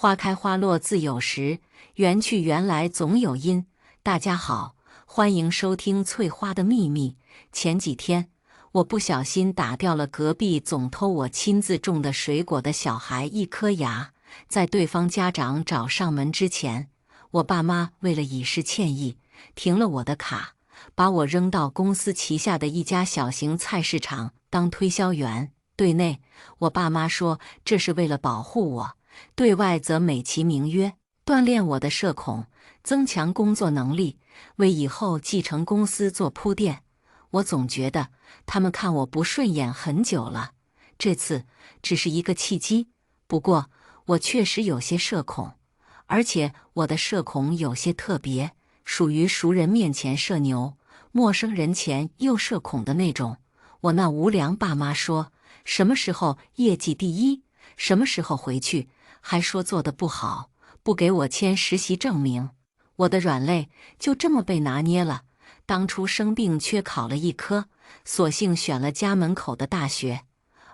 花开花落自有时，缘去缘来总有因。大家好，欢迎收听翠花的秘密。前几天，我不小心打掉了隔壁总偷我亲自种的水果的小孩一颗牙，在对方家长找上门之前，我爸妈为了以示歉意，停了我的卡，把我扔到公司旗下的一家小型菜市场当推销员。对内，我爸妈说这是为了保护我；对外则美其名曰锻炼我的社恐，增强工作能力，为以后继承公司做铺垫。我总觉得他们看我不顺眼很久了，这次只是一个契机。不过我确实有些社恐，而且我的社恐有些特别，属于熟人面前社牛，陌生人前又社恐的那种。我那无良爸妈说，什么时候业绩第一，什么时候回去，还说做得不好，不给我签实习证明。我的软肋就这么被拿捏了。当初生病缺考了一科，索性选了家门口的大学，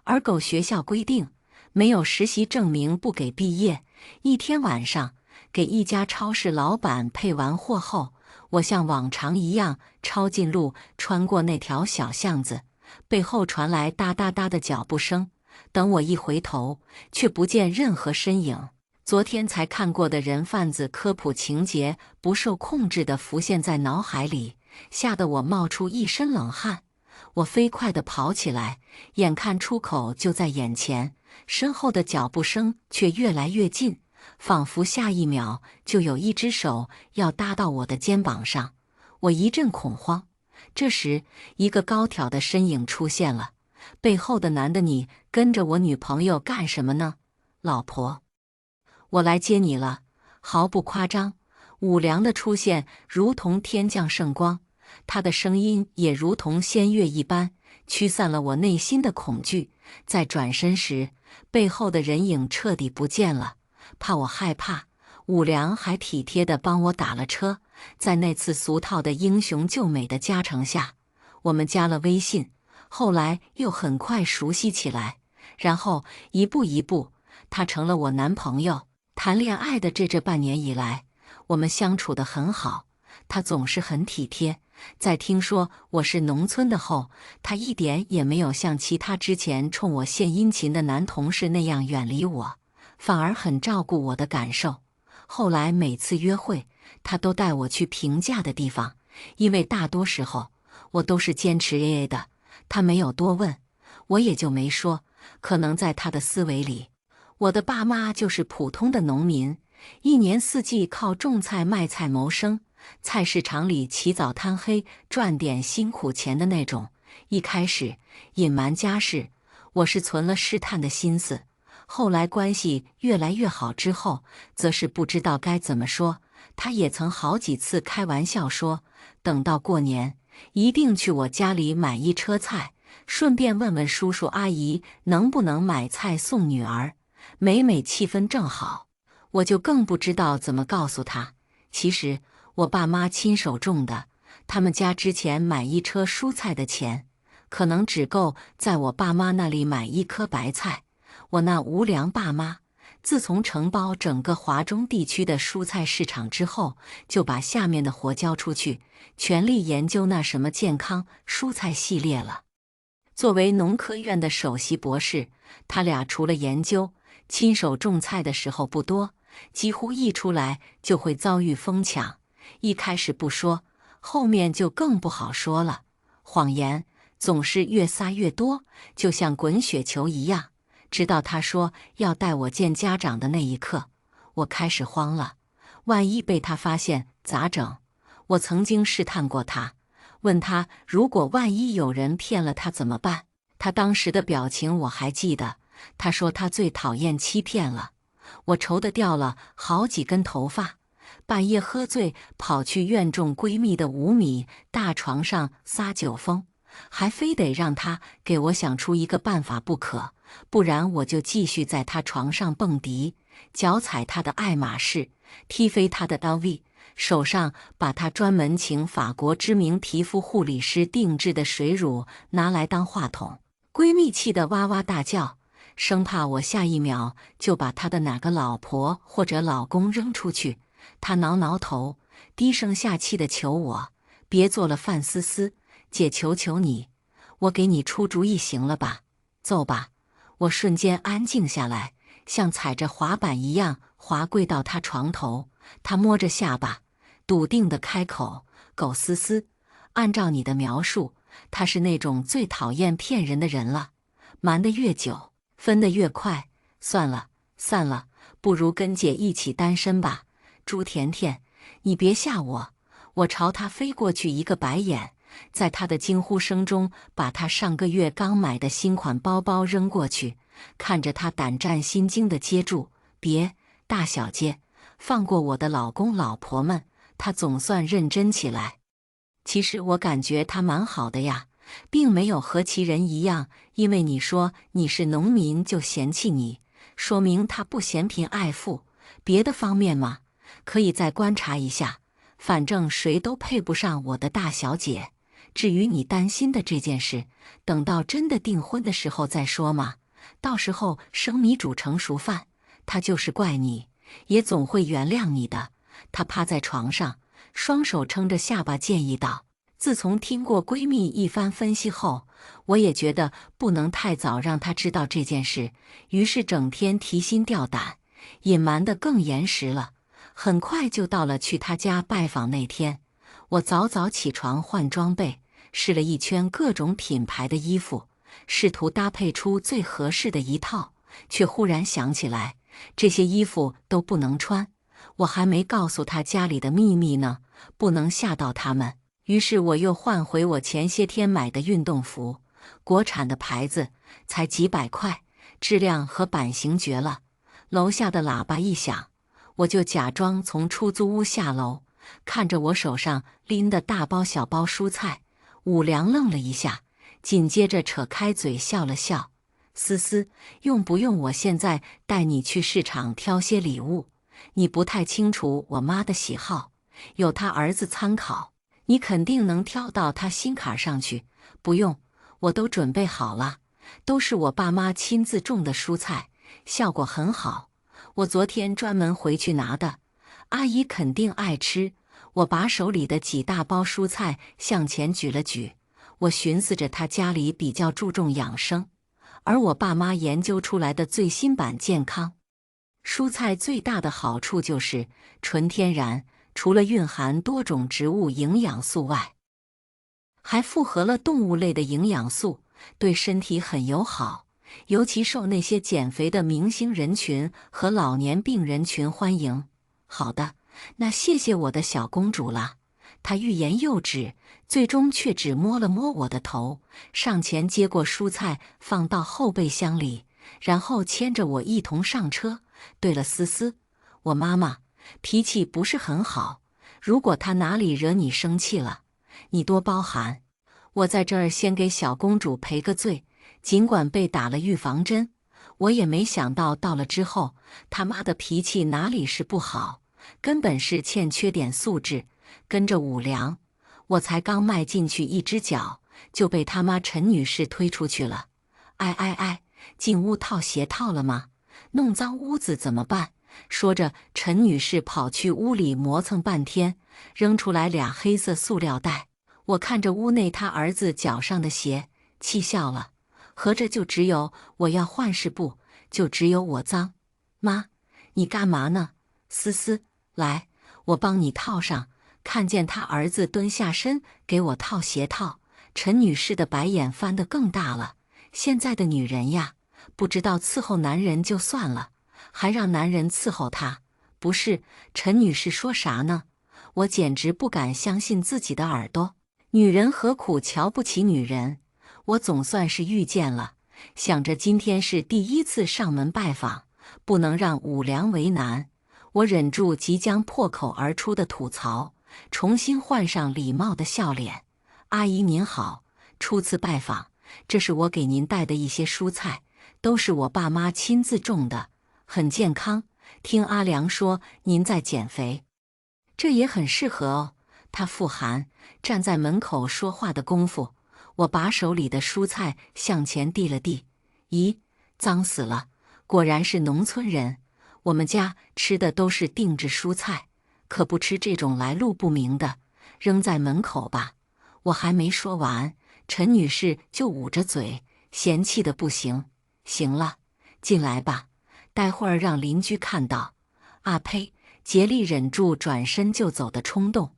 而狗学校规定没有实习证明不给毕业。一天晚上，给一家超市老板配完货后，我像往常一样抄近路，穿过那条小巷子，背后传来哒哒哒的脚步声。等我一回头，却不见任何身影。昨天才看过的人贩子科普情节不受控制地浮现在脑海里，吓得我冒出一身冷汗。我飞快地跑起来，眼看出口就在眼前，身后的脚步声却越来越近，仿佛下一秒就有一只手要搭到我的肩膀上。我一阵恐慌。这时，一个高挑的身影出现了，背后的男的：“你跟着我女朋友干什么呢？”“老婆，我来接你了。”毫不夸张，武良的出现如同天降圣光，他的声音也如同仙乐一般，驱散了我内心的恐惧。在转身时，背后的人影彻底不见了。怕我害怕，武良还体贴地帮我打了车。在那次俗套的英雄救美的加成下，我们加了微信，后来又很快熟悉起来，然后一步一步，他成了我男朋友。谈恋爱的这半年以来，我们相处得很好，他总是很体贴。在听说我是农村的后，他一点也没有像其他之前冲我献殷勤的男同事那样远离我，反而很照顾我的感受。后来每次约会，他都带我去平价的地方，因为大多时候我都是坚持 AA 的，他没有多问，我也就没说。可能在他的思维里，我的爸妈就是普通的农民，一年四季靠种菜卖菜谋生，菜市场里起早贪黑赚点辛苦钱的那种。一开始隐瞒家事，我是存了试探的心思，后来关系越来越好之后，则是不知道该怎么说。他也曾好几次开玩笑说，等到过年一定去我家里买一车菜，顺便问问叔叔阿姨能不能买菜送女儿。每气氛正好，我就更不知道怎么告诉他。其实我爸妈亲手种的，他们家之前买一车蔬菜的钱，可能只够在我爸妈那里买一颗白菜。我那无良爸妈，自从承包整个华中地区的蔬菜市场之后，就把下面的活交出去，全力研究那什么健康蔬菜系列了。作为农科院的首席博士，他俩除了研究，亲手种菜的时候不多，几乎一出来就会遭遇疯抢。一开始不说，后面就更不好说了。谎言总是越撒越多，就像滚雪球一样。直到他说要带我见家长的那一刻，我开始慌了。万一被他发现咋整？我曾经试探过他，问他如果万一有人骗了他怎么办？他当时的表情我还记得，他说他最讨厌欺骗了。我愁得掉了好几根头发，半夜喝醉跑去院种闺蜜的5米大床上撒酒疯，还非得让他给我想出一个办法不可，不然我就继续在他床上蹦迪，脚踩他的爱马仕，踢飞他的 LV， 手上把他专门请法国知名皮肤护理师定制的水乳拿来当话筒。闺蜜气得哇哇大叫，生怕我下一秒就把他的哪个老婆或者老公扔出去。他挠挠头，低声下气地求我别做了范思思，姐求求你，我给你出主意行了吧？走吧。我瞬间安静下来，像踩着滑板一样滑跪到他床头。他摸着下巴，笃定地开口：狗思思，按照你的描述，他是那种最讨厌骗人的人了。瞒得越久，分得越快。算了，散了，不如跟姐一起单身吧。朱甜甜，你别吓我！我朝他飞过去一个白眼，在他的惊呼声中，把他上个月刚买的新款包包扔过去，看着他胆战心惊地接住。别，大小姐，放过我的老公老婆们。他总算认真起来。其实我感觉他蛮好的呀，并没有和其人一样，因为你说你是农民就嫌弃你，说明他不嫌贫爱富。别的方面嘛，可以再观察一下。反正谁都配不上我的大小姐。至于你担心的这件事，等到真的订婚的时候再说嘛。到时候生米煮成熟饭，他就是怪你，也总会原谅你的。他趴在床上，双手撑着下巴，建议道：自从听过闺蜜一番分析后，我也觉得不能太早让她知道这件事，于是整天提心吊胆，隐瞒得更严实了。很快就到了去她家拜访那天，我早早起床换装备，试了一圈各种品牌的衣服，试图搭配出最合适的一套，却忽然想起来，这些衣服都不能穿。我还没告诉她家里的秘密呢，不能吓到他们。于是我又换回我前些天买的运动服，国产的牌子，才几百块，质量和版型绝了。楼下的喇叭一响，我就假装从出租屋下楼，看着我手上拎的大包小包蔬菜。武良愣了一下，紧接着扯开嘴笑了笑：思思，用不用我现在带你去市场挑些礼物？你不太清楚我妈的喜好，有她儿子参考，你肯定能挑到她心坎上去。不用，我都准备好了，都是我爸妈亲自种的蔬菜，效果很好。我昨天专门回去拿的，阿姨肯定爱吃。我把手里的几大包蔬菜向前举了举，我寻思着她家里比较注重养生，而我爸妈研究出来的最新版健康。蔬菜最大的好处就是纯天然，除了蕴含多种植物营养素外，还复合了动物类的营养素，对身体很友好，尤其受那些减肥的明星人群和老年病人群欢迎。好的，那谢谢我的小公主了。她欲言又止，最终却只摸了摸我的头，上前接过蔬菜放到后备箱里，然后牵着我一同上车。对了，思思，我妈妈脾气不是很好，如果她哪里惹你生气了，你多包涵。我在这儿先给小公主赔个罪。尽管被打了预防针，我也没想到到了之后，他妈的脾气哪里是不好，根本是欠缺点素质。跟着武良，我才刚迈进去一只脚，就被他妈陈女士推出去了。哎，进屋套鞋套了吗？弄脏屋子怎么办？说着，陈女士跑去屋里磨蹭半天，扔出来俩黑色塑料袋。我看着屋内他儿子脚上的鞋，气笑了。合着就只有我要换事布，就只有我脏。妈，你干嘛呢？思思，来，我帮你套上。看见他儿子蹲下身给我套鞋套，陈女士的白眼翻得更大了。现在的女人呀，不知道伺候男人就算了，还让男人伺候她。不是，陈女士说啥呢？我简直不敢相信自己的耳朵。女人何苦瞧不起女人？我总算是遇见了，想着今天是第一次上门拜访，不能让武良为难，我忍住即将破口而出的吐槽，重新换上礼貌的笑脸。阿姨您好，初次拜访，这是我给您带的一些蔬菜，都是我爸妈亲自种的，很健康。听阿良说您在减肥，这也很适合哦。他富含，站在门口说话的功夫，我把手里的蔬菜向前递了递。咦，脏死了，果然是农村人。我们家吃的都是定制蔬菜，可不吃这种来路不明的，扔在门口吧。”我还没说完，陈女士就捂着嘴，嫌弃的不行。行了，进来吧，待会儿让邻居看到。啊呸！竭力忍住转身就走的冲动。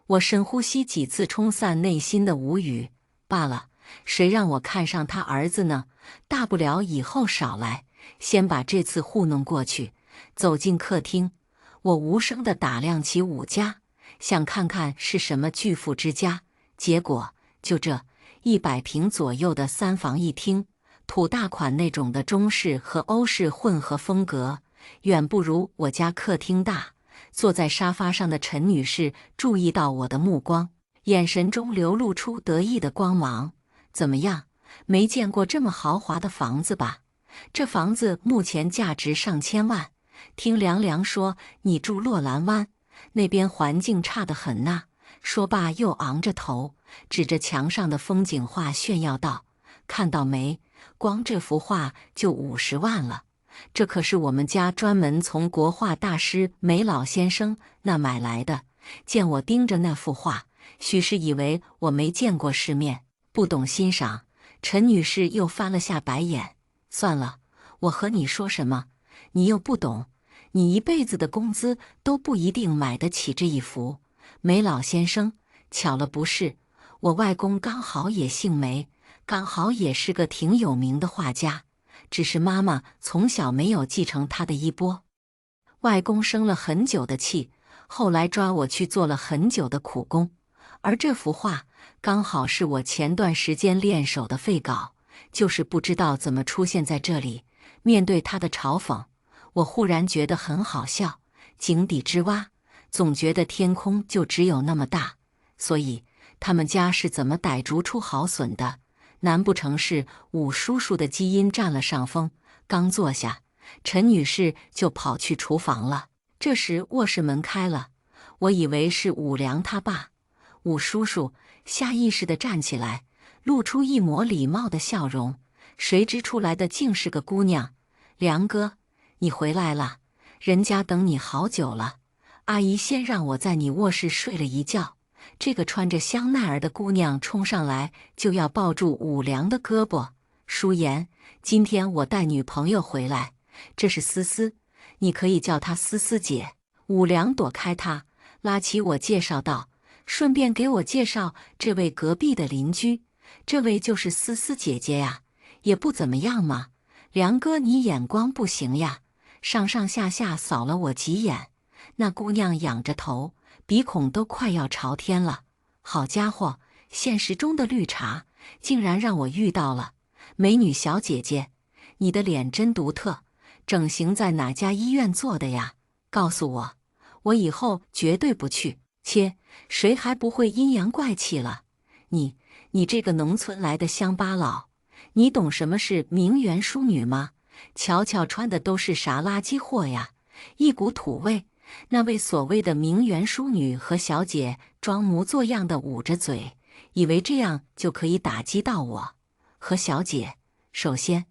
我深呼吸几次，冲散内心的无语。罢了，谁让我看上他儿子呢？大不了以后少来，先把这次糊弄过去。走进客厅，我无声地打量起武家，想看看是什么巨富之家。结果就这100平左右的3房1厅，土大款那种的中式和欧式混合风格，远不如我家客厅大。坐在沙发上的陈女士注意到我的目光，眼神中流露出得意的光芒。怎么样，没见过这么豪华的房子吧？这房子目前价值上千万。听凉凉说你住洛兰湾，那边环境差得很呐。说罢又昂着头，指着墙上的风景画炫耀道：“看到没？光这幅画就50万了。这可是我们家专门从国画大师梅老先生那买来的。”见我盯着那幅画，许是以为我没见过世面，不懂欣赏。陈女士又翻了下白眼：“算了，我和你说什么，你又不懂。你一辈子的工资都不一定买得起这一幅。梅老先生，巧了不是？我外公刚好也姓梅，刚好也是个挺有名的画家，只是妈妈从小没有继承他的衣钵。外公生了很久的气，后来抓我去做了很久的苦工，而这幅画刚好是我前段时间练手的废稿，就是不知道怎么出现在这里。”面对他的嘲讽，我忽然觉得很好笑。井底之蛙，总觉得天空就只有那么大。所以他们家是怎么逮逐出好笋的？难不成是武叔叔的基因占了上风？刚坐下，陈女士就跑去厨房了。这时卧室门开了，我以为是武良他爸。武叔叔下意识地站起来，露出一抹礼貌的笑容，谁知出来的竟是个姑娘。梁哥，你回来了，人家等你好久了。阿姨先让我在你卧室睡了一觉。这个穿着香奈儿的姑娘冲上来就要抱住武良的胳膊。舒言，今天我带女朋友回来，这是思思，你可以叫她思思姐。武良躲开她，拉起我介绍道：“顺便给我介绍这位隔壁的邻居，这位就是思思姐姐呀，也不怎么样嘛。梁哥，你眼光不行呀。”上上下下扫了我几眼，那姑娘仰着头，鼻孔都快要朝天了。好家伙，现实中的绿茶竟然让我遇到了。美女小姐姐，你的脸真独特，整形在哪家医院做的呀？告诉我，我以后绝对不去。切，谁还不会阴阳怪气了？你这个农村来的乡巴佬，你懂什么是名媛淑女吗？瞧瞧穿的都是啥垃圾货呀，一股土味。那位所谓的名媛淑女和小姐装模作样的捂着嘴，以为这样就可以打击到我和小姐。首先，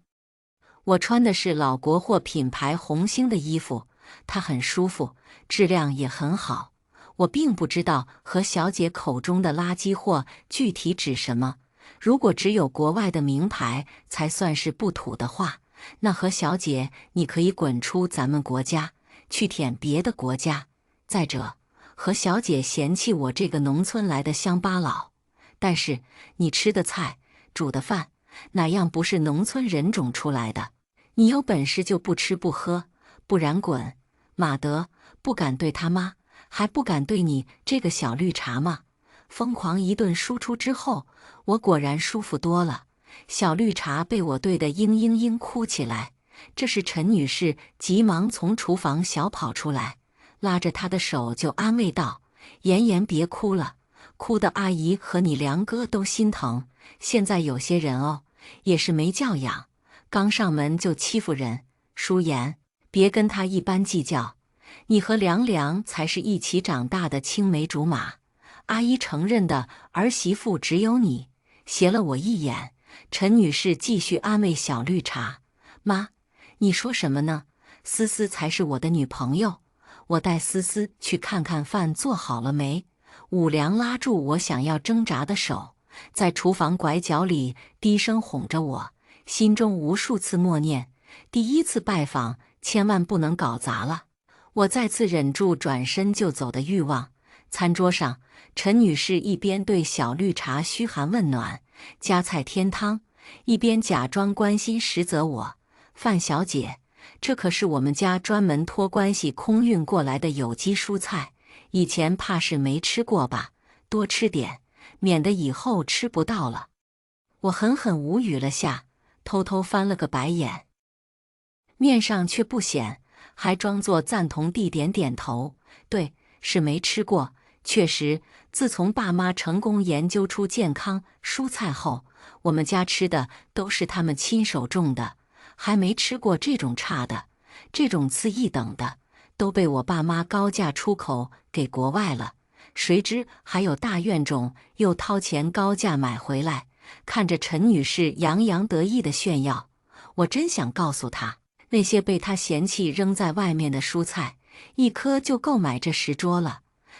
我穿的是老国货品牌红星的衣服，它很舒服，质量也很好。我并不知道和小姐口中的垃圾货具体指什么，如果只有国外的名牌才算是不土的话，那和小姐你可以滚出咱们国家，去舔别的国家。再者，和小姐嫌弃我这个农村来的乡巴佬，但是你吃的菜、煮的饭，哪样不是农村人种出来的？你有本事就不吃不喝，不然滚！马德不敢对他妈，还不敢对你这个小绿茶吗？疯狂一顿输出之后，我果然舒服多了。小绿茶被我对得嘤嘤嘤哭起来。这时陈女士急忙从厨房小跑出来，拉着她的手就安慰道：“妍妍别哭了，哭的阿姨和你梁哥都心疼。现在有些人哦，也是没教养，刚上门就欺负人。舒言，别跟他一般计较，你和梁梁才是一起长大的青梅竹马，阿姨承认的儿媳妇只有你。”斜了我一眼，陈女士继续安慰小绿茶：“妈，你说什么呢？思思才是我的女朋友，我带思思去看看饭做好了没。武良拉住我想要挣扎的手，在厨房拐角里低声哄着我，心中无数次默念：第一次拜访，千万不能搞砸了。我再次忍住转身就走的欲望。餐桌上，陈女士一边对小绿茶嘘寒问暖、夹菜添汤，一边假装关心实责我：范小姐，这可是我们家专门托关系空运过来的有机蔬菜，以前怕是没吃过吧？多吃点，免得以后吃不到了。我狠狠无语了下，偷偷翻了个白眼，面上却不显，还装作赞同地点点头。对，是没吃过。确实，自从爸妈成功研究出健康蔬菜后，我们家吃的都是他们亲手种的，还没吃过这种差的，这种次一等的，都被我爸妈高价出口给国外了。谁知还有大院种又掏钱高价买回来。看着陈女士洋洋得意的炫耀，我真想告诉她，那些被她嫌弃扔在外面的蔬菜，一颗就够买这10桌了。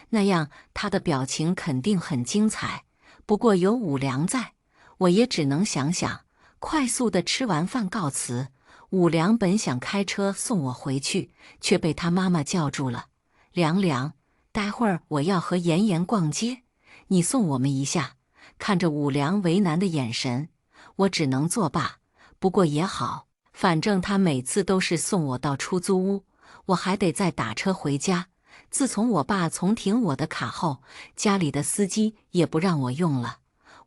那样她的表情肯定很精彩。不过有武良在，我也只能想想，快速的吃完饭告辞。武良本想开车送我回去，却被他妈妈叫住了。凉凉，待会儿我要和妍妍逛街，你送我们一下。看着武良为难的眼神，我只能作罢。不过也好，反正他每次都是送我到出租屋，我还得再打车回家。自从我爸从停我的卡后，家里的司机也不让我用了，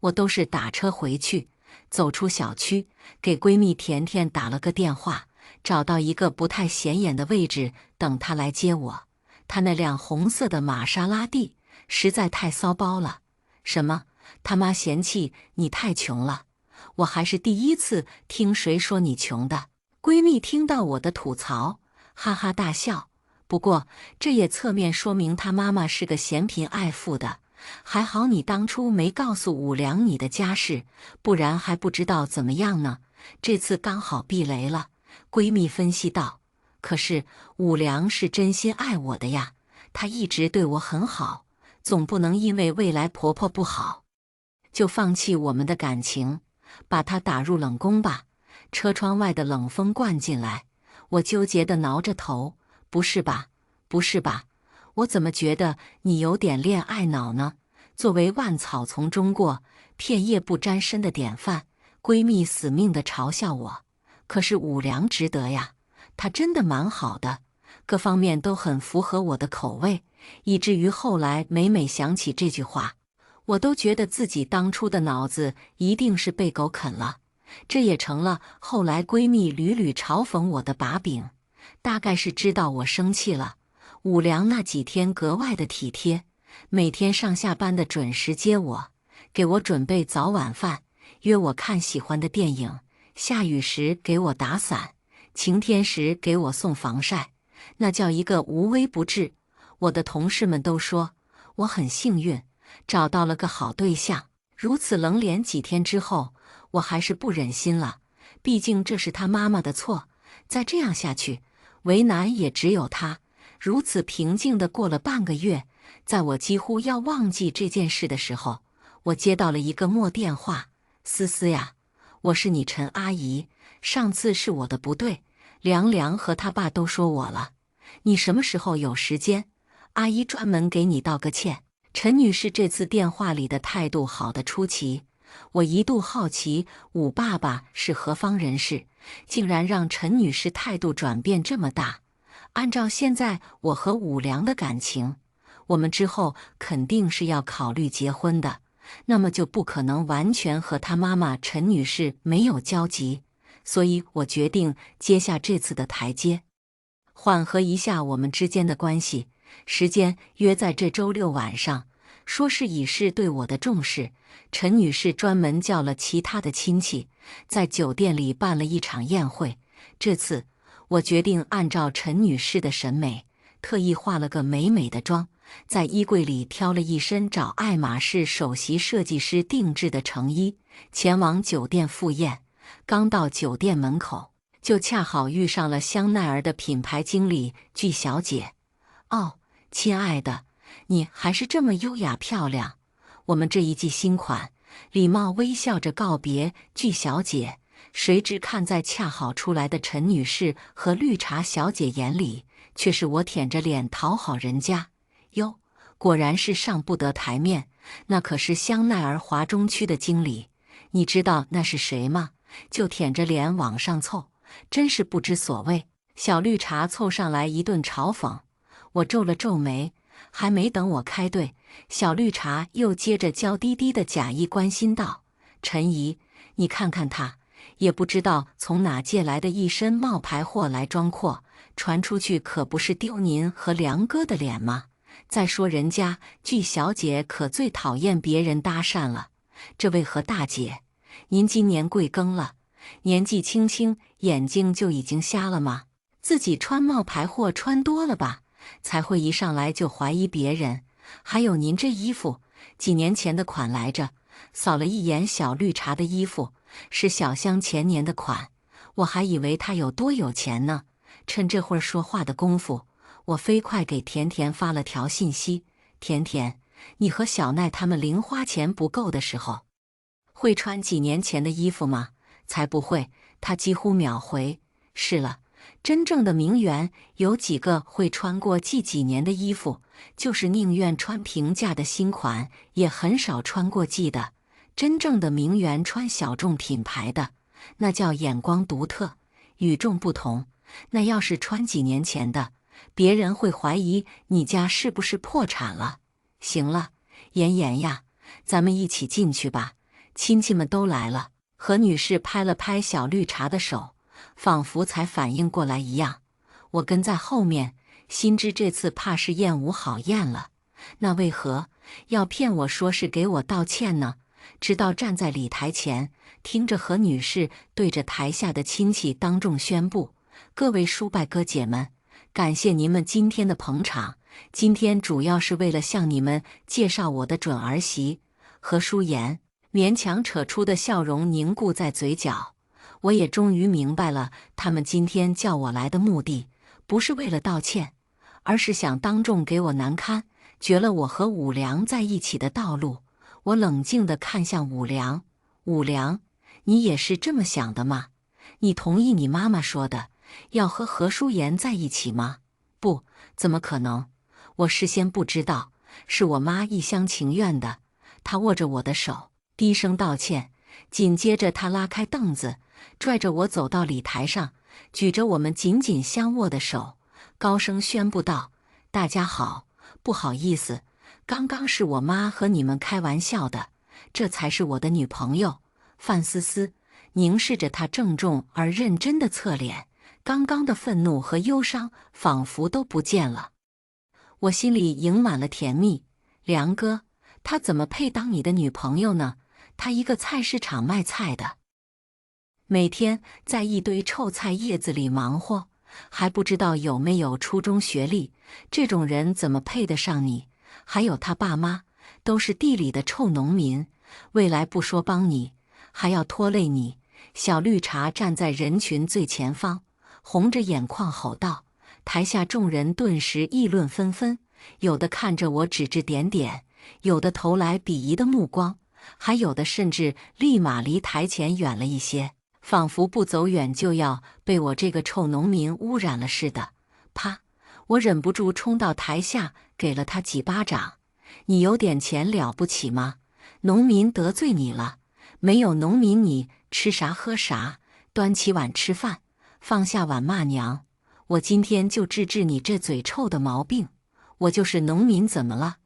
我都是打车回去。走出小区，给闺蜜甜甜打了个电话，找到一个不太显眼的位置等她来接我。她那辆红色的玛莎拉蒂实在太骚包了。什么？他妈嫌弃你太穷了？我还是第一次听谁说你穷的。闺蜜听到我的吐槽，哈哈大笑。不过这也侧面说明她妈妈是个嫌贫爱富的。还好你当初没告诉武良你的家事，不然还不知道怎么样呢。这次刚好避雷了。闺蜜分析道。可是武良是真心爱我的呀，他一直对我很好，总不能因为未来婆婆不好就放弃我们的感情，把他打入冷宫吧。车窗外的冷风灌进来，我纠结地挠着头。不是吧，不是吧，我怎么觉得你有点恋爱脑呢？作为万草丛中过，片叶不沾身的典范，闺蜜死命地嘲笑我。可是武良值得呀，他真的蛮好的，各方面都很符合我的口味，以至于后来每每想起这句话，我都觉得自己当初的脑子一定是被狗啃了。这也成了后来闺蜜屡屡嘲讽我的把柄，大概是知道我生气了。武良那几天格外的体贴，每天上下班的准时接我，给我准备早晚饭，约我看喜欢的电影，下雨时给我打伞，晴天时给我送防晒，那叫一个无微不至。我的同事们都说我很幸运，找到了个好对象。如此冷脸几天之后，我还是不忍心了，毕竟这是他妈妈的错，再这样下去，为难也只有他。如此平静地过了半个月，在我几乎要忘记这件事的时候，我接到了一个陌电话。思思呀，我是你陈阿姨，上次是我的不对，凉凉和他爸都说我了，你什么时候有时间，阿姨专门给你道个歉。陈女士这次电话里的态度好得出奇，我一度好奇武爸爸是何方人士，竟然让陈女士态度转变这么大。按照现在我和武良的感情，我们之后肯定是要考虑结婚的，那么就不可能完全和他妈妈陈女士没有交集，所以我决定接下这次的台阶，缓和一下我们之间的关系。时间约在这周6晚上，说是以示对我的重视，陈女士专门叫了其他的亲戚，在酒店里办了一场宴会。这次我决定按照陈女士的审美，特意化了个美美的妆，在衣柜里挑了一身找爱马仕首席设计师定制的成衣，前往酒店赴宴。刚到酒店门口，就恰好遇上了香奈儿的品牌经理具小姐。哦，亲爱的，你还是这么优雅漂亮。我们这一季新款，礼貌微笑着告别具小姐。谁知看在恰好出来的陈女士和绿茶小姐眼里，却是我舔着脸讨好人家。哟，果然是上不得台面，那可是香奈儿华中区的经理。你知道那是谁吗？就舔着脸往上凑，真是不知所谓。小绿茶凑上来一顿嘲讽，我皱了皱眉，还没等我开对，小绿茶又接着娇滴滴的假意关心道：“陈姨，你看看他，也不知道从哪借来的一身冒牌货来装阔，传出去可不是丢您和梁哥的脸吗？再说人家具小姐可最讨厌别人搭讪了。这位何大姐，您今年贵庚了？年纪轻轻，眼睛就已经瞎了吗？自己穿冒牌货穿多了吧，才会一上来就怀疑别人。还有您这衣服，几年前的款来着？”扫了一眼小绿茶的衣服，是小香前年的款。我还以为她有多有钱呢。趁这会儿说话的功夫，我飞快给甜甜发了条信息：“甜甜，你和小奈他们零花钱不够的时候，会穿几年前的衣服吗？”才不会，她几乎秒回：“是了。”真正的名媛有几个会穿过几年的衣服？就是宁愿穿平价的新款，也很少穿过季的。真正的名媛穿小众品牌的，那叫眼光独特，与众不同。那要是穿几年前的，别人会怀疑你家是不是破产了。行了，妍妍呀，咱们一起进去吧，亲戚们都来了。何女士拍了拍小绿茶的手，仿佛才反应过来一样。我跟在后面，心知这次怕是宴无好宴了。那为何要骗我说是给我道歉呢？直到站在礼台前，听着何女士对着台下的亲戚当众宣布：“各位叔伯哥姐们，感谢您们今天的捧场。今天主要是为了向你们介绍我的准儿媳何淑妍。”勉强扯出的笑容凝固在嘴角。我也终于明白了，他们今天叫我来的目的，不是为了道歉，而是想当众给我难堪，绝了我和武良在一起的道路。我冷静地看向武良：“武良，你也是这么想的吗？你同意你妈妈说的，要和何淑妍在一起吗？”“不，怎么可能？我事先不知道，是我妈一厢情愿的。”她握着我的手，低声道歉。紧接着，她拉开凳子，拽着我走到礼台上，举着我们紧紧相握的手，高声宣布道：“大家好，不好意思，刚刚是我妈和你们开玩笑的，这才是我的女朋友。”范思思凝视着她郑重而认真的侧脸，刚刚的愤怒和忧伤仿佛都不见了。我心里盈满了甜蜜。梁哥，她怎么配当你的女朋友呢？她一个菜市场卖菜的，每天在一堆臭菜叶子里忙活，还不知道有没有初中学历，这种人怎么配得上你？还有他爸妈都是地里的臭农民，未来不说帮你，还要拖累你。小绿茶站在人群最前方，红着眼眶吼道。台下众人顿时议论纷纷，有的看着我指指点点，有的投来鄙夷的目光，还有的甚至立马离台前远了一些，仿佛不走远就要被我这个臭农民污染了似的。啪！我忍不住冲到台下，给了他几巴掌。你有点钱了不起吗？农民得罪你了？没有农民你吃啥喝啥？端起碗吃饭，放下碗骂娘。我今天就治治你这嘴臭的毛病。我就是农民怎么了？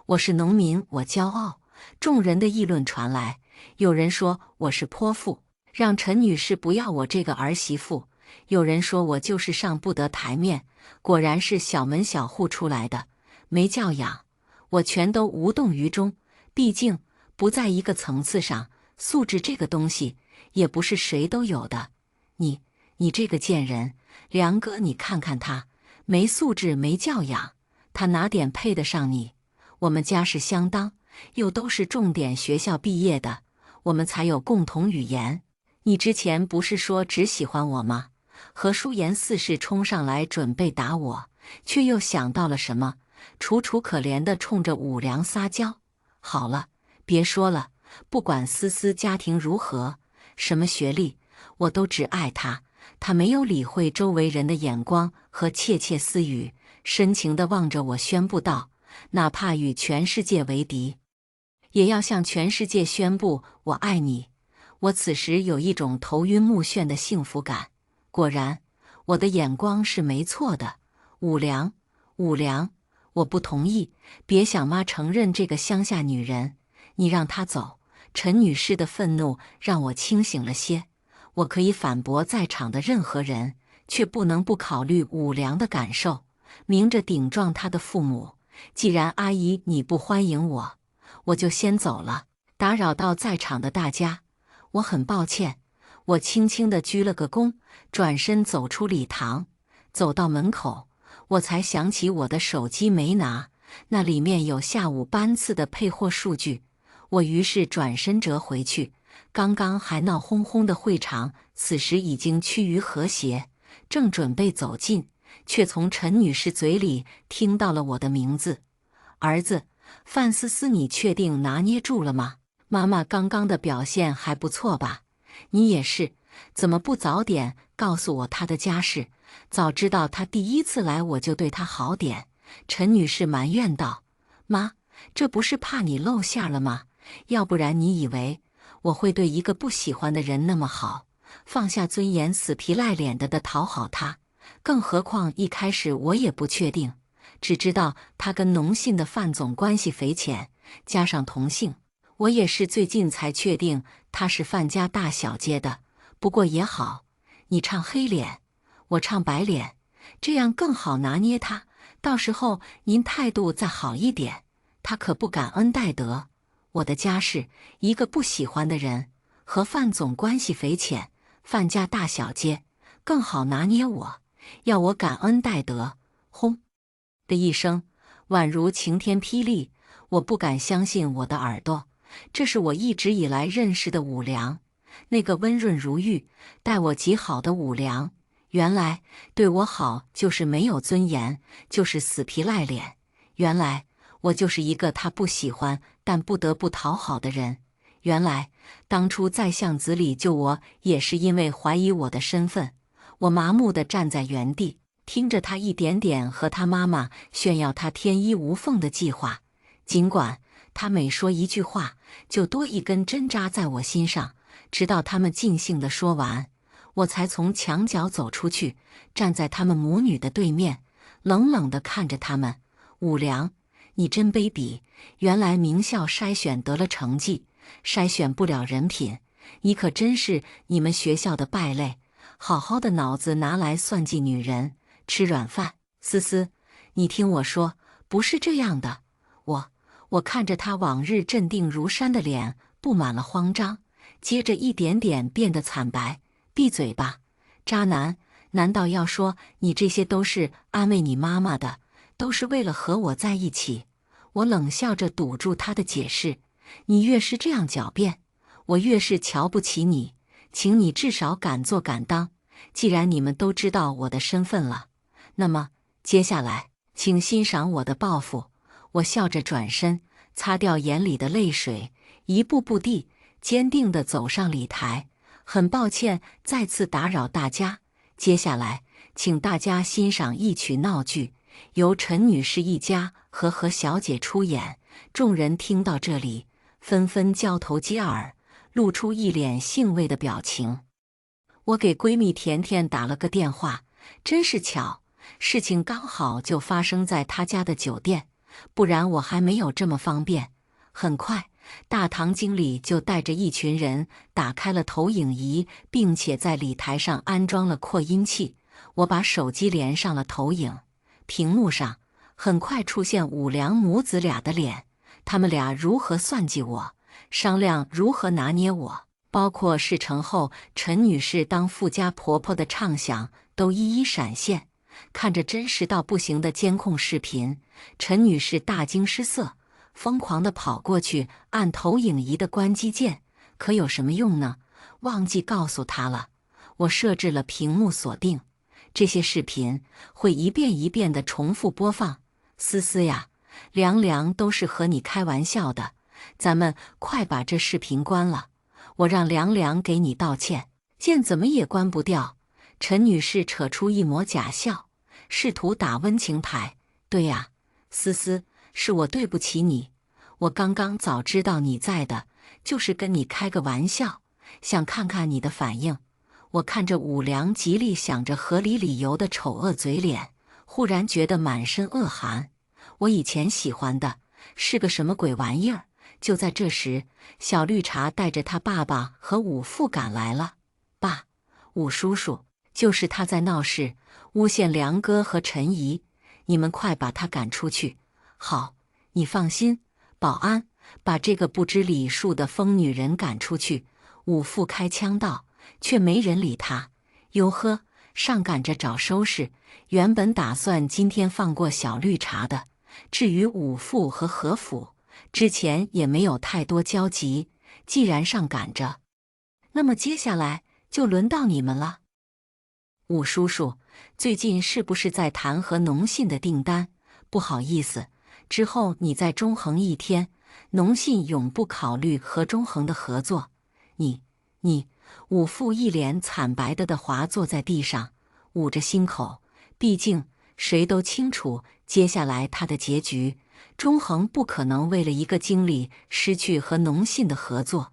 我是农民，我骄傲。众人的议论传来，有人说我是泼妇，让陈女士不要我这个儿媳妇；有人说我就是上不得台面，果然是小门小户出来的，没教养。我全都无动于衷，毕竟不在一个层次上，素质这个东西也不是谁都有的。你这个贱人，梁哥，你看看他，没素质没教养，他哪点配得上你？我们家世相当，又都是重点学校毕业的，我们才有共同语言。你之前不是说只喜欢我吗？何淑妍似是冲上来准备打我，却又想到了什么，楚楚可怜地冲着武良撒娇：“好了，别说了，不管思思家庭如何，什么学历，我都只爱她。”她没有理会周围人的眼光和窃窃私语，深情地望着我宣布道：“哪怕与全世界为敌，也要向全世界宣布我爱你。”我此时有一种头晕目眩的幸福感。果然，我的眼光是没错的。武良，我不同意，别想妈承认这个乡下女人，你让她走。陈女士的愤怒让我清醒了些。我可以反驳在场的任何人，却不能不考虑武良的感受，明着顶撞他的父母。既然阿姨你不欢迎我，我就先走了，打扰到在场的大家，我很抱歉。我轻轻地鞠了个躬，转身走出礼堂。走到门口，我才想起我的手机没拿，那里面有下午班次的配货数据。我于是转身折回去。刚刚还闹哄哄的会场，此时已经趋于和谐。正准备走近，却从陈女士嘴里听到了我的名字：“儿子，范思思，你确定拿捏住了吗？妈妈刚刚的表现还不错吧？你也是，怎么不早点告诉我她的家世？早知道她第一次来，我就对她好点。”陈女士埋怨道：“妈，这不是怕你露馅了吗？要不然你以为我会对一个不喜欢的人那么好，放下尊严死皮赖脸的讨好他？更何况一开始我也不确定，只知道他跟农信的范总关系匪浅，加上同姓，我也是最近才确定他是范家大小姐的。不过也好，你唱黑脸，我唱白脸，这样更好拿捏他。到时候您态度再好一点，他可不感恩戴德。我的家世，一个不喜欢的人和范总关系匪浅，范家大小姐更好拿捏我，要我感恩戴德。”轰的一声，宛如晴天霹雳，我不敢相信我的耳朵。这是我一直以来认识的武良，那个温润如玉、待我极好的武良。原来对我好就是没有尊严，就是死皮赖脸。原来我就是一个他不喜欢但不得不讨好的人。原来当初在巷子里救我也是因为怀疑我的身份。我麻木地站在原地，听着他一点点和他妈妈炫耀他天衣无缝的计划。尽管他每说一句话就多一根针扎在我心上，直到他们尽兴地说完，我才从墙角走出去，站在他们母女的对面，冷冷地看着他们。武良，你真卑鄙！原来名校筛选得了成绩，筛选不了人品，你可真是你们学校的败类！好好的脑子拿来算计女人，吃软饭。思思，你听我说，不是这样的。我看着他往日镇定如山的脸，布满了慌张，接着一点点变得惨白。闭嘴吧，渣男！难道要说你这些都是安慰你妈妈的？都是为了和我在一起？我冷笑着堵住他的解释。你越是这样狡辩，我越是瞧不起你。请你至少敢做敢当。既然你们都知道我的身份了，那么接下来请欣赏我的报复。我笑着转身，擦掉眼里的泪水，一步步地坚定地走上礼台。很抱歉再次打扰大家，接下来请大家欣赏一曲闹剧，由陈女士一家和何小姐出演。众人听到这里，纷纷交头接耳，露出一脸兴味的表情。我给闺蜜甜甜打了个电话，真是巧，事情刚好就发生在她家的酒店，不然我还没有这么方便。很快，大堂经理就带着一群人打开了投影仪，并且在礼台上安装了扩音器。我把手机连上了投影，屏幕上很快出现武良母子俩的脸，他们俩如何算计我，商量如何拿捏我，包括事成后陈女士当富家婆婆的畅想都一一闪现。看着真实到不行的监控视频，陈女士大惊失色，疯狂地跑过去按投影仪的关机键，可有什么用呢？忘记告诉她了。我设置了屏幕锁定，这些视频会一遍一遍地重复播放。思思呀，凉凉都是和你开玩笑的，咱们快把这视频关了，我让凉凉给你道歉。见怎么也关不掉，陈女士扯出一抹假笑，试图打温情牌。对呀，思思，是我对不起你，我刚刚早知道你在的，就是跟你开个玩笑，想看看你的反应。我看着武良极力想着合理理由的丑恶嘴脸，忽然觉得满身恶寒。我以前喜欢的是个什么鬼玩意儿？就在这时，小绿茶带着他爸爸和武父赶来了。爸，武叔叔，就是他在闹事，诬陷梁哥和陈姨，你们快把他赶出去。好，你放心，保安，把这个不知礼数的疯女人赶出去。武父开腔道，却没人理他。哟呵，上赶着找收拾，原本打算今天放过小绿茶的。至于武父和何府，之前也没有太多交集，既然上赶着，那么接下来就轮到你们了。武叔叔，最近是不是在谈和农信的订单？不好意思，之后你在中恒一天，农信永不考虑和中恒的合作。你，武父一脸惨白的滑坐在地上，捂着心口。毕竟谁都清楚，接下来他的结局，中恒不可能为了一个经理失去和农信的合作。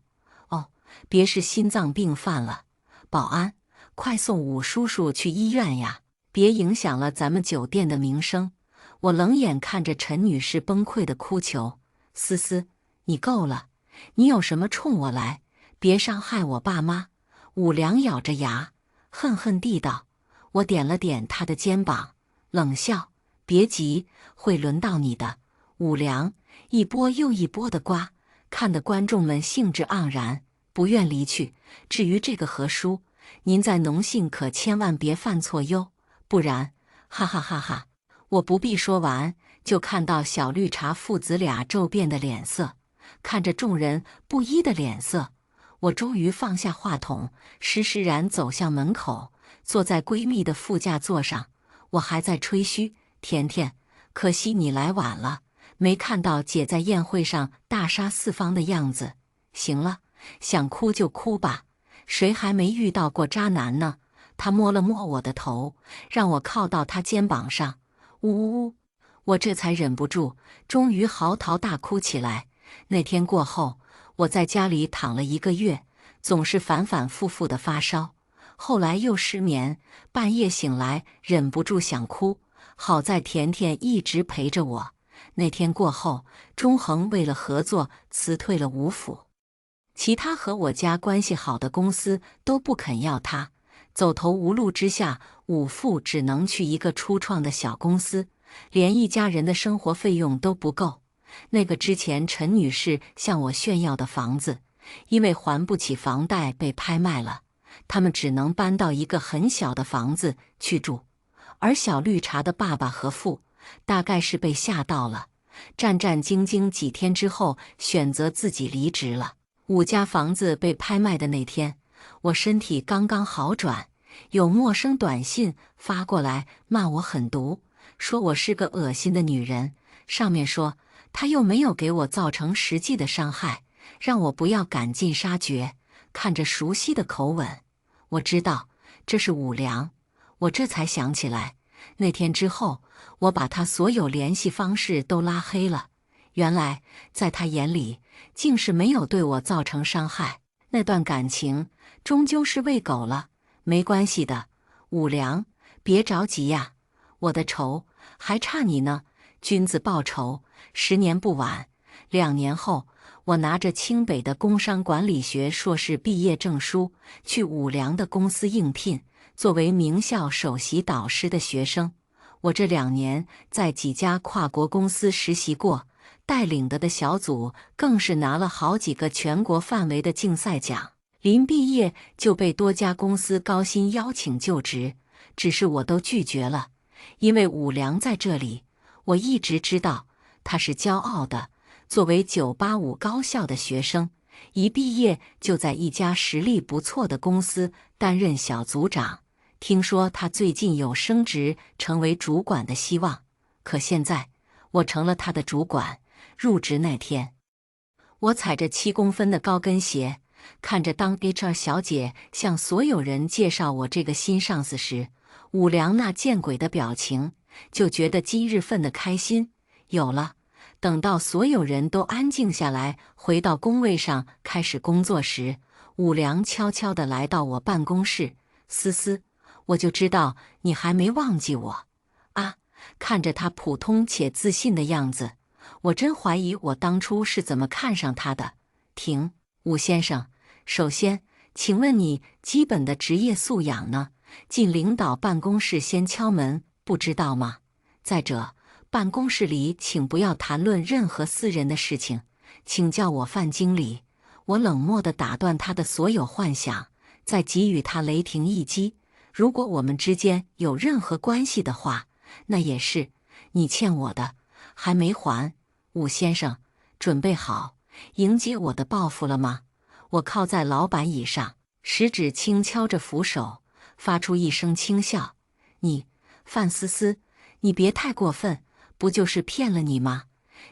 哦，别是心脏病犯了，保安，快送武叔叔去医院呀！别影响了咱们酒店的名声。我冷眼看着陈女士崩溃的哭求。思思，你够了，你有什么冲我来？别伤害我爸妈。武良咬着牙，恨恨地道。我点了点他的肩膀，冷笑，别急，会轮到你的。武良一波又一波的刮，看得观众们兴致盎然，不愿离去。至于这个何叔，您在农信可千万别犯错哟，不然，哈哈哈哈！我不必说完，就看到小绿茶父子俩骤变的脸色，看着众人不一的脸色，我终于放下话筒，施施然走向门口，坐在闺蜜的副驾座上。我还在吹嘘，甜甜，可惜你来晚了，没看到姐在宴会上大杀四方的样子。行了，想哭就哭吧，谁还没遇到过渣男呢？他摸了摸我的头，让我靠到他肩膀上。呜呜呜！我这才忍不住，终于嚎啕大哭起来。那天过后，我在家里躺了1个月，总是反反复复的发烧，后来又失眠，半夜醒来忍不住想哭。好在甜甜一直陪着我。那天过后，中恒为了合作辞退了武府，其他和我家关系好的公司都不肯要他。走投无路之下，武父只能去一个初创的小公司，连一家人的生活费用都不够。那个之前陈女士向我炫耀的房子，因为还不起房贷被拍卖了，他们只能搬到一个很小的房子去住。而小绿茶的爸爸何父大概是被吓到了，战战兢兢几天之后选择自己离职了。武家房子被拍卖的那天，我身体刚刚好转，有陌生短信发过来骂我狠毒，说我是个恶心的女人。上面说他又没有给我造成实际的伤害，让我不要赶尽杀绝。看着熟悉的口吻，我知道这是武良。我这才想起来，那天之后，我把他所有联系方式都拉黑了。原来在他眼里，竟是没有对我造成伤害。那段感情终究是喂狗了，没关系的，武良，别着急呀，我的仇还差你呢。君子报仇，10年不晚。2年后，我拿着清北的工商管理学硕士毕业证书，去武良的公司应聘，作为名校首席导师的学生。我这2年在几家跨国公司实习过，带领的小组更是拿了好几个全国范围的竞赛奖。临毕业就被多家公司高薪邀请就职，只是我都拒绝了，因为武良在这里，我一直知道他是骄傲的。作为985高校的学生，一毕业就在一家实力不错的公司担任小组长，听说他最近有升职成为主管的希望。可现在我成了他的主管。入职那天，我踩着7公分的高跟鞋，看着当 HR 小姐向所有人介绍我这个新上司时，武良那见鬼的表情，就觉得今日份的开心有了。等到所有人都安静下来，回到工位上开始工作时，武良悄悄地来到我办公室。思思，我就知道你还没忘记我啊！看着他普通且自信的样子，我真怀疑我当初是怎么看上他的。停，武先生，首先，请问你基本的职业素养呢？进领导办公室先敲门，不知道吗？再者，办公室里请不要谈论任何私人的事情，请叫我范经理。我冷漠地打断他的所有幻想，再给予他雷霆一击。如果我们之间有任何关系的话，那也是你欠我的，还没还。武先生，准备好迎接我的报复了吗？我靠在老板椅上，食指轻敲着扶手，发出一声轻笑。你，范思思，你别太过分，不就是骗了你吗？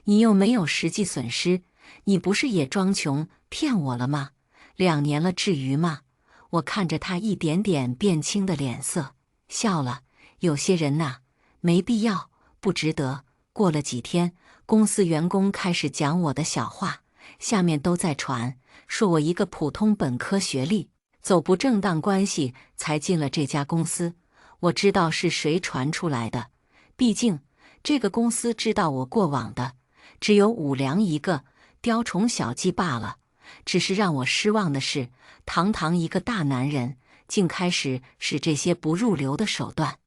你又没有实际损失，你不是也装穷骗我了吗？2年了，至于吗？我看着他一点点变青的脸色，笑了。有些人呐，没必要，不值得。过了几天，公司员工开始讲我的小话，下面都在传，说我一个普通本科学历，走不正当关系才进了这家公司。我知道是谁传出来的，毕竟这个公司知道我过往的只有武良一个，雕虫小技罢了。只是让我失望的是，堂堂一个大男人，竟开始使这些不入流的手段。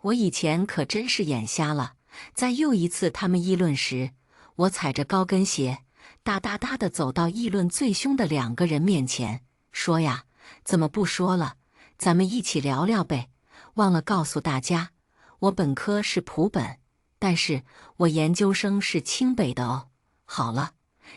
我以前可真是眼瞎了。在又一次他们议论时，我踩着高跟鞋，哒哒哒地走到议论最凶的2个人面前，说呀，怎么不说了？咱们一起聊聊呗。忘了告诉大家，我本科是普本，但是我研究生是清北的哦。好了，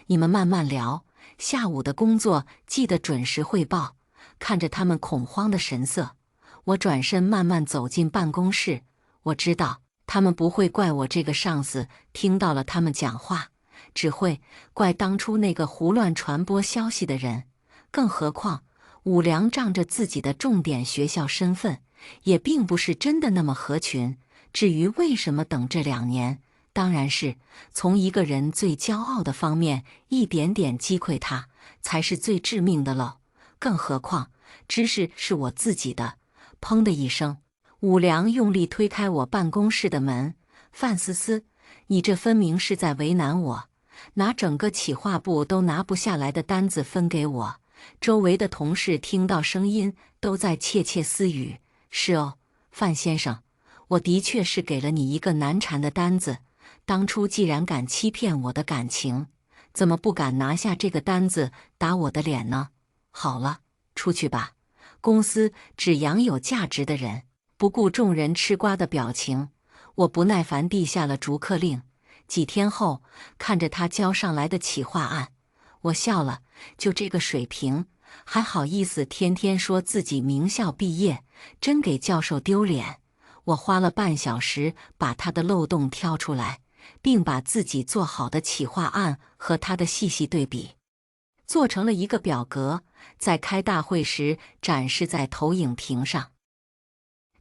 你们慢慢聊，下午的工作记得准时汇报。看着他们恐慌的神色，我转身慢慢走进办公室。我知道他们不会怪我这个上司听到了他们讲话，只会怪当初那个胡乱传播消息的人。更何况武良仗着自己的重点学校身份，也并不是真的那么合群。至于为什么等这2年，当然是从一个人最骄傲的方面一点点击溃他，才是最致命的喽。更何况知识是我自己的。砰的一声，武良用力推开我办公室的门。范思思，你这分明是在为难我，拿整个企划部都拿不下来的单子分给我。周围的同事听到声音都在窃窃私语。是哦，范先生，我的确是给了你一个难缠的单子。当初既然敢欺骗我的感情，怎么不敢拿下这个单子打我的脸呢？好了，出去吧。公司只养有价值的人。不顾众人吃瓜的表情，我不耐烦地下了逐客令。几天后，看着他交上来的企划案，我笑了。就这个水平，还好意思天天说自己名校毕业，真给教授丢脸。我花了半小时把他的漏洞挑出来，并把自己做好的企划案和他的细细对比，做成了一个表格，在开大会时展示在投影屏上。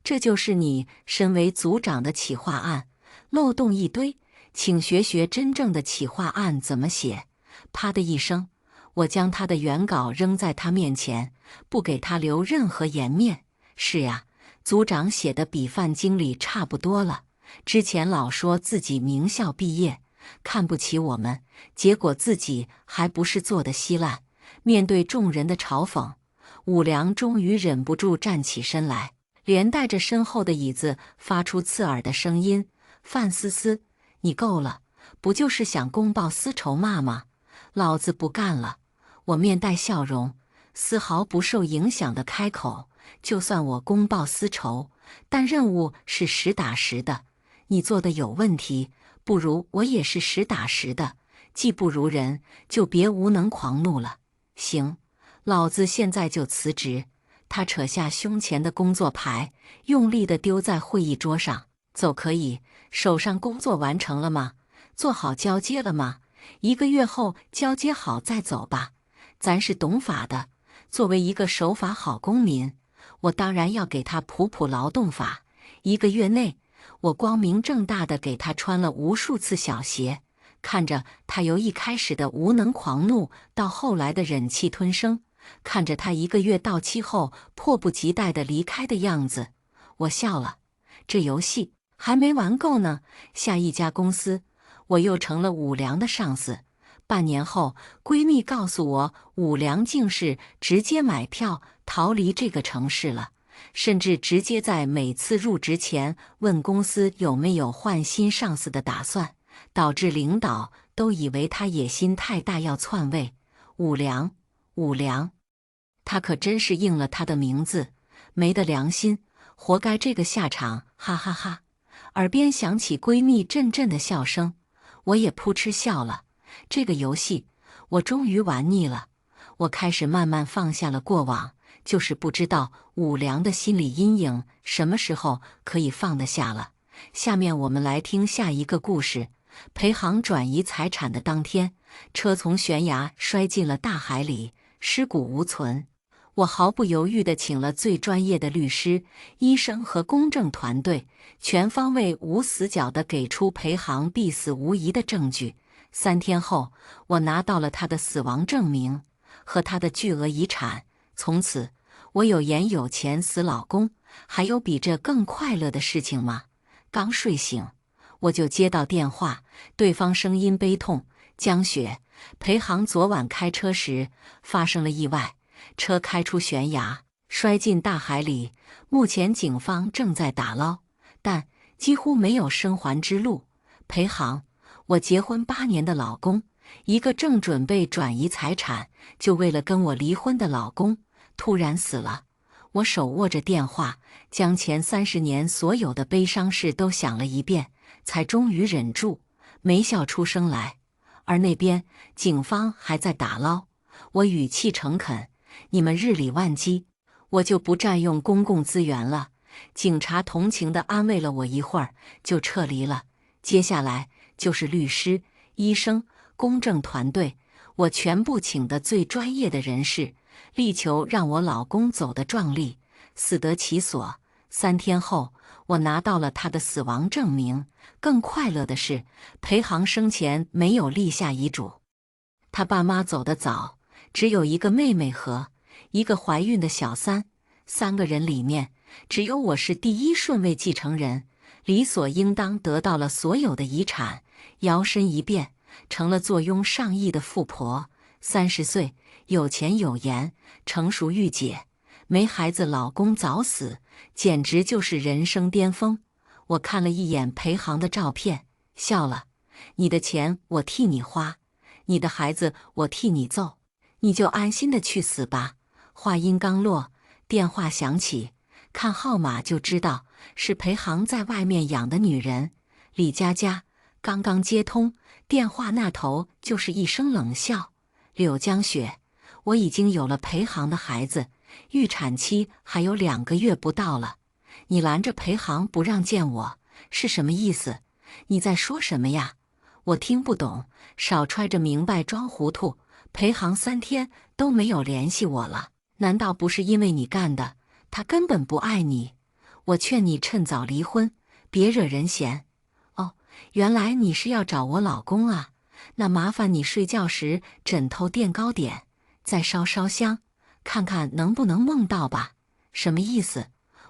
这就是你身为组长的企划案，漏洞一堆，请学学真正的企划案怎么写。啪的一声，我将他的原稿扔在他面前，不给他留任何颜面。是呀，组长写的比范经理差不多了。之前老说自己名校毕业，看不起我们，结果自己还不是做得稀烂。面对众人的嘲讽，武良终于忍不住站起身来，连带着身后的椅子发出刺耳的声音：范思思，你够了，不就是想公报私仇骂吗？老子不干了。我面带笑容，丝毫不受影响地开口，就算我公报私仇，但任务是实打实的。你做的有问题，不如我也是实打实的。技不如人，就别无能狂怒了。行，老子现在就辞职。他扯下胸前的工作牌，用力地丢在会议桌上。走可以，手上工作完成了吗？做好交接了吗？1个月后交接好再走吧。咱是懂法的，作为一个守法好公民，我当然要给他普劳动法。1个月内，我光明正大地给他穿了无数次小鞋，看着他由一开始的无能狂怒到后来的忍气吞声，看着他1个月到期后迫不及待地离开的样子，我笑了。这游戏还没玩够呢，下一家公司，我又成了武良的上司。半年后，闺蜜告诉我，武良竟是直接买票逃离这个城市了，甚至直接在每次入职前问公司有没有换新上司的打算，导致领导都以为他野心太大要篡位。武良，他可真是应了他的名字，没得良心，活该这个下场，哈哈哈。耳边响起闺蜜阵阵的笑声，我也扑哧笑了。这个游戏我终于玩腻了，我开始慢慢放下了过往，就是不知道武良的心理阴影什么时候可以放得下了。下面我们来听下一个故事。裴航转移财产的当天，车从悬崖摔进了大海里，尸骨无存。我毫不犹豫地请了最专业的律师、医生和公证团队，全方位无死角地给出裴航必死无疑的证据。3天后，我拿到了他的死亡证明和他的巨额遗产。从此，我有颜有钱死老公，还有比这更快乐的事情吗？刚睡醒，我就接到电话，对方声音悲痛：江雪，裴航昨晚开车时发生了意外，车开出悬崖，摔进大海里。目前警方正在打捞，但几乎没有生还之路。裴航，我结婚8年的老公，一个正准备转移财产，就为了跟我离婚的老公，突然死了。我手握着电话，将前30年所有的悲伤事都想了一遍，才终于忍住，没笑出声来。而那边警方还在打捞，我语气诚恳：你们日理万机，我就不占用公共资源了。警察同情地安慰了我一会儿，就撤离了。接下来就是律师、医生、公证团队，我全部请的最专业的人士，力求让我老公走得壮丽，死得其所。3天后，我拿到了他的死亡证明。更快乐的是，裴航生前没有立下遗嘱。他爸妈走得早，只有一个妹妹和一个怀孕的小3个人里面，只有我是第1顺位继承人，理所应当得到了所有的遗产，摇身一变成了坐拥上亿的富婆。30岁，有钱有颜，成熟御姐，没孩子，老公早死，简直就是人生巅峰。我看了一眼裴航的照片，笑了。你的钱我替你花，你的孩子我替你揍，你就安心的去死吧。话音刚落，电话响起，看号码就知道是裴航在外面养的女人李佳佳。刚刚接通电话，那头就是一声冷笑：柳江雪，我已经有了裴航的孩子，预产期还有2个月不到了。你拦着裴航不让见我，是什么意思？你在说什么呀？我听不懂，少揣着明白装糊涂。裴航3天都没有联系我了，难道不是因为你干的？他根本不爱你。我劝你趁早离婚，别惹人嫌。哦，原来你是要找我老公啊，那麻烦你睡觉时枕头垫高点，再烧香，看看能不能梦到吧。什么意思？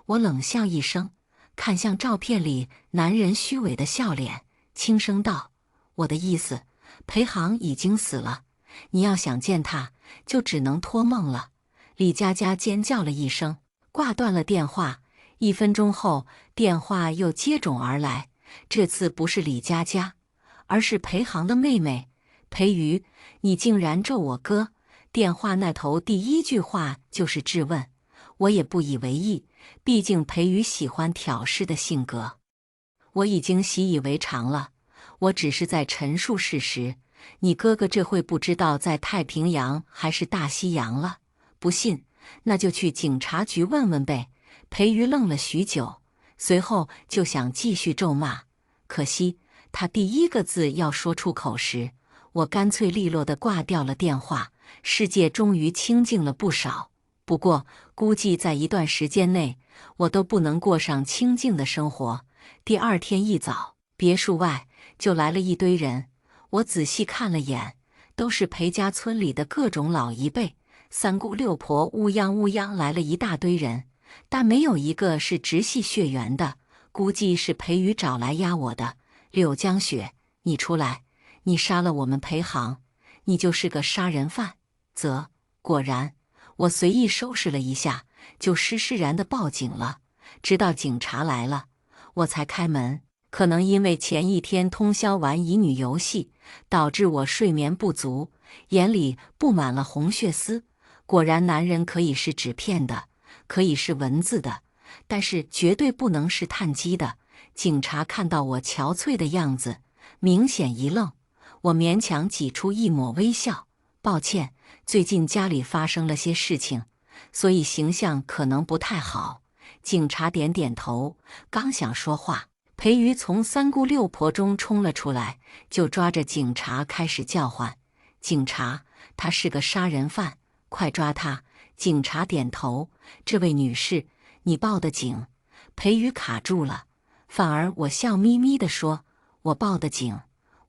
我冷笑一声，看向照片里男人虚伪的笑脸，轻声道：我的意思，裴航已经死了，你要想见他，就只能托梦了。李佳佳尖叫了一声，挂断了电话。1分钟后，电话又接踵而来，这次不是李佳佳，而是裴航的妹妹裴瑜。你竟然咒我哥！电话那头第1句话就是质问，我也不以为意，毕竟裴瑜喜欢挑事的性格，我已经习以为常了。我只是在陈述事实，你哥哥这会不知道在太平洋还是大西洋了？不信，那就去警察局问问呗。裴瑜愣了许久，随后就想继续咒骂，可惜他第一个字要说出口时，我干脆利落地挂掉了电话。世界终于清静了不少，不过估计在一段时间内，我都不能过上清静的生活。第二天一早，别墅外就来了一堆人，我仔细看了眼，都是裴家村里的各种老一辈，三姑六婆乌泱乌泱来了一大堆人，但没有一个是直系血缘的，估计是裴宇找来压我的。柳江雪，你出来，你杀了我们裴行，你就是个杀人犯。果然，我随意收拾了一下，就施施然地报警了。直到警察来了，我才开门。可能因为前一天通宵玩乙女游戏，导致我睡眠不足，眼里布满了红血丝。果然，男人可以是纸片的，可以是文字的，但是绝对不能是碳基的。警察看到我憔悴的样子，明显一愣。我勉强挤出一抹微笑，抱歉，最近家里发生了些事情，所以形象可能不太好。警察点点头，刚想说话，裴瑜从三姑六婆中冲了出来，就抓着警察开始叫唤：“警察，他是个杀人犯，快抓他！”警察点头：“这位女士，你报的警。”裴瑜卡住了，反而我笑眯眯地说：“我报的警，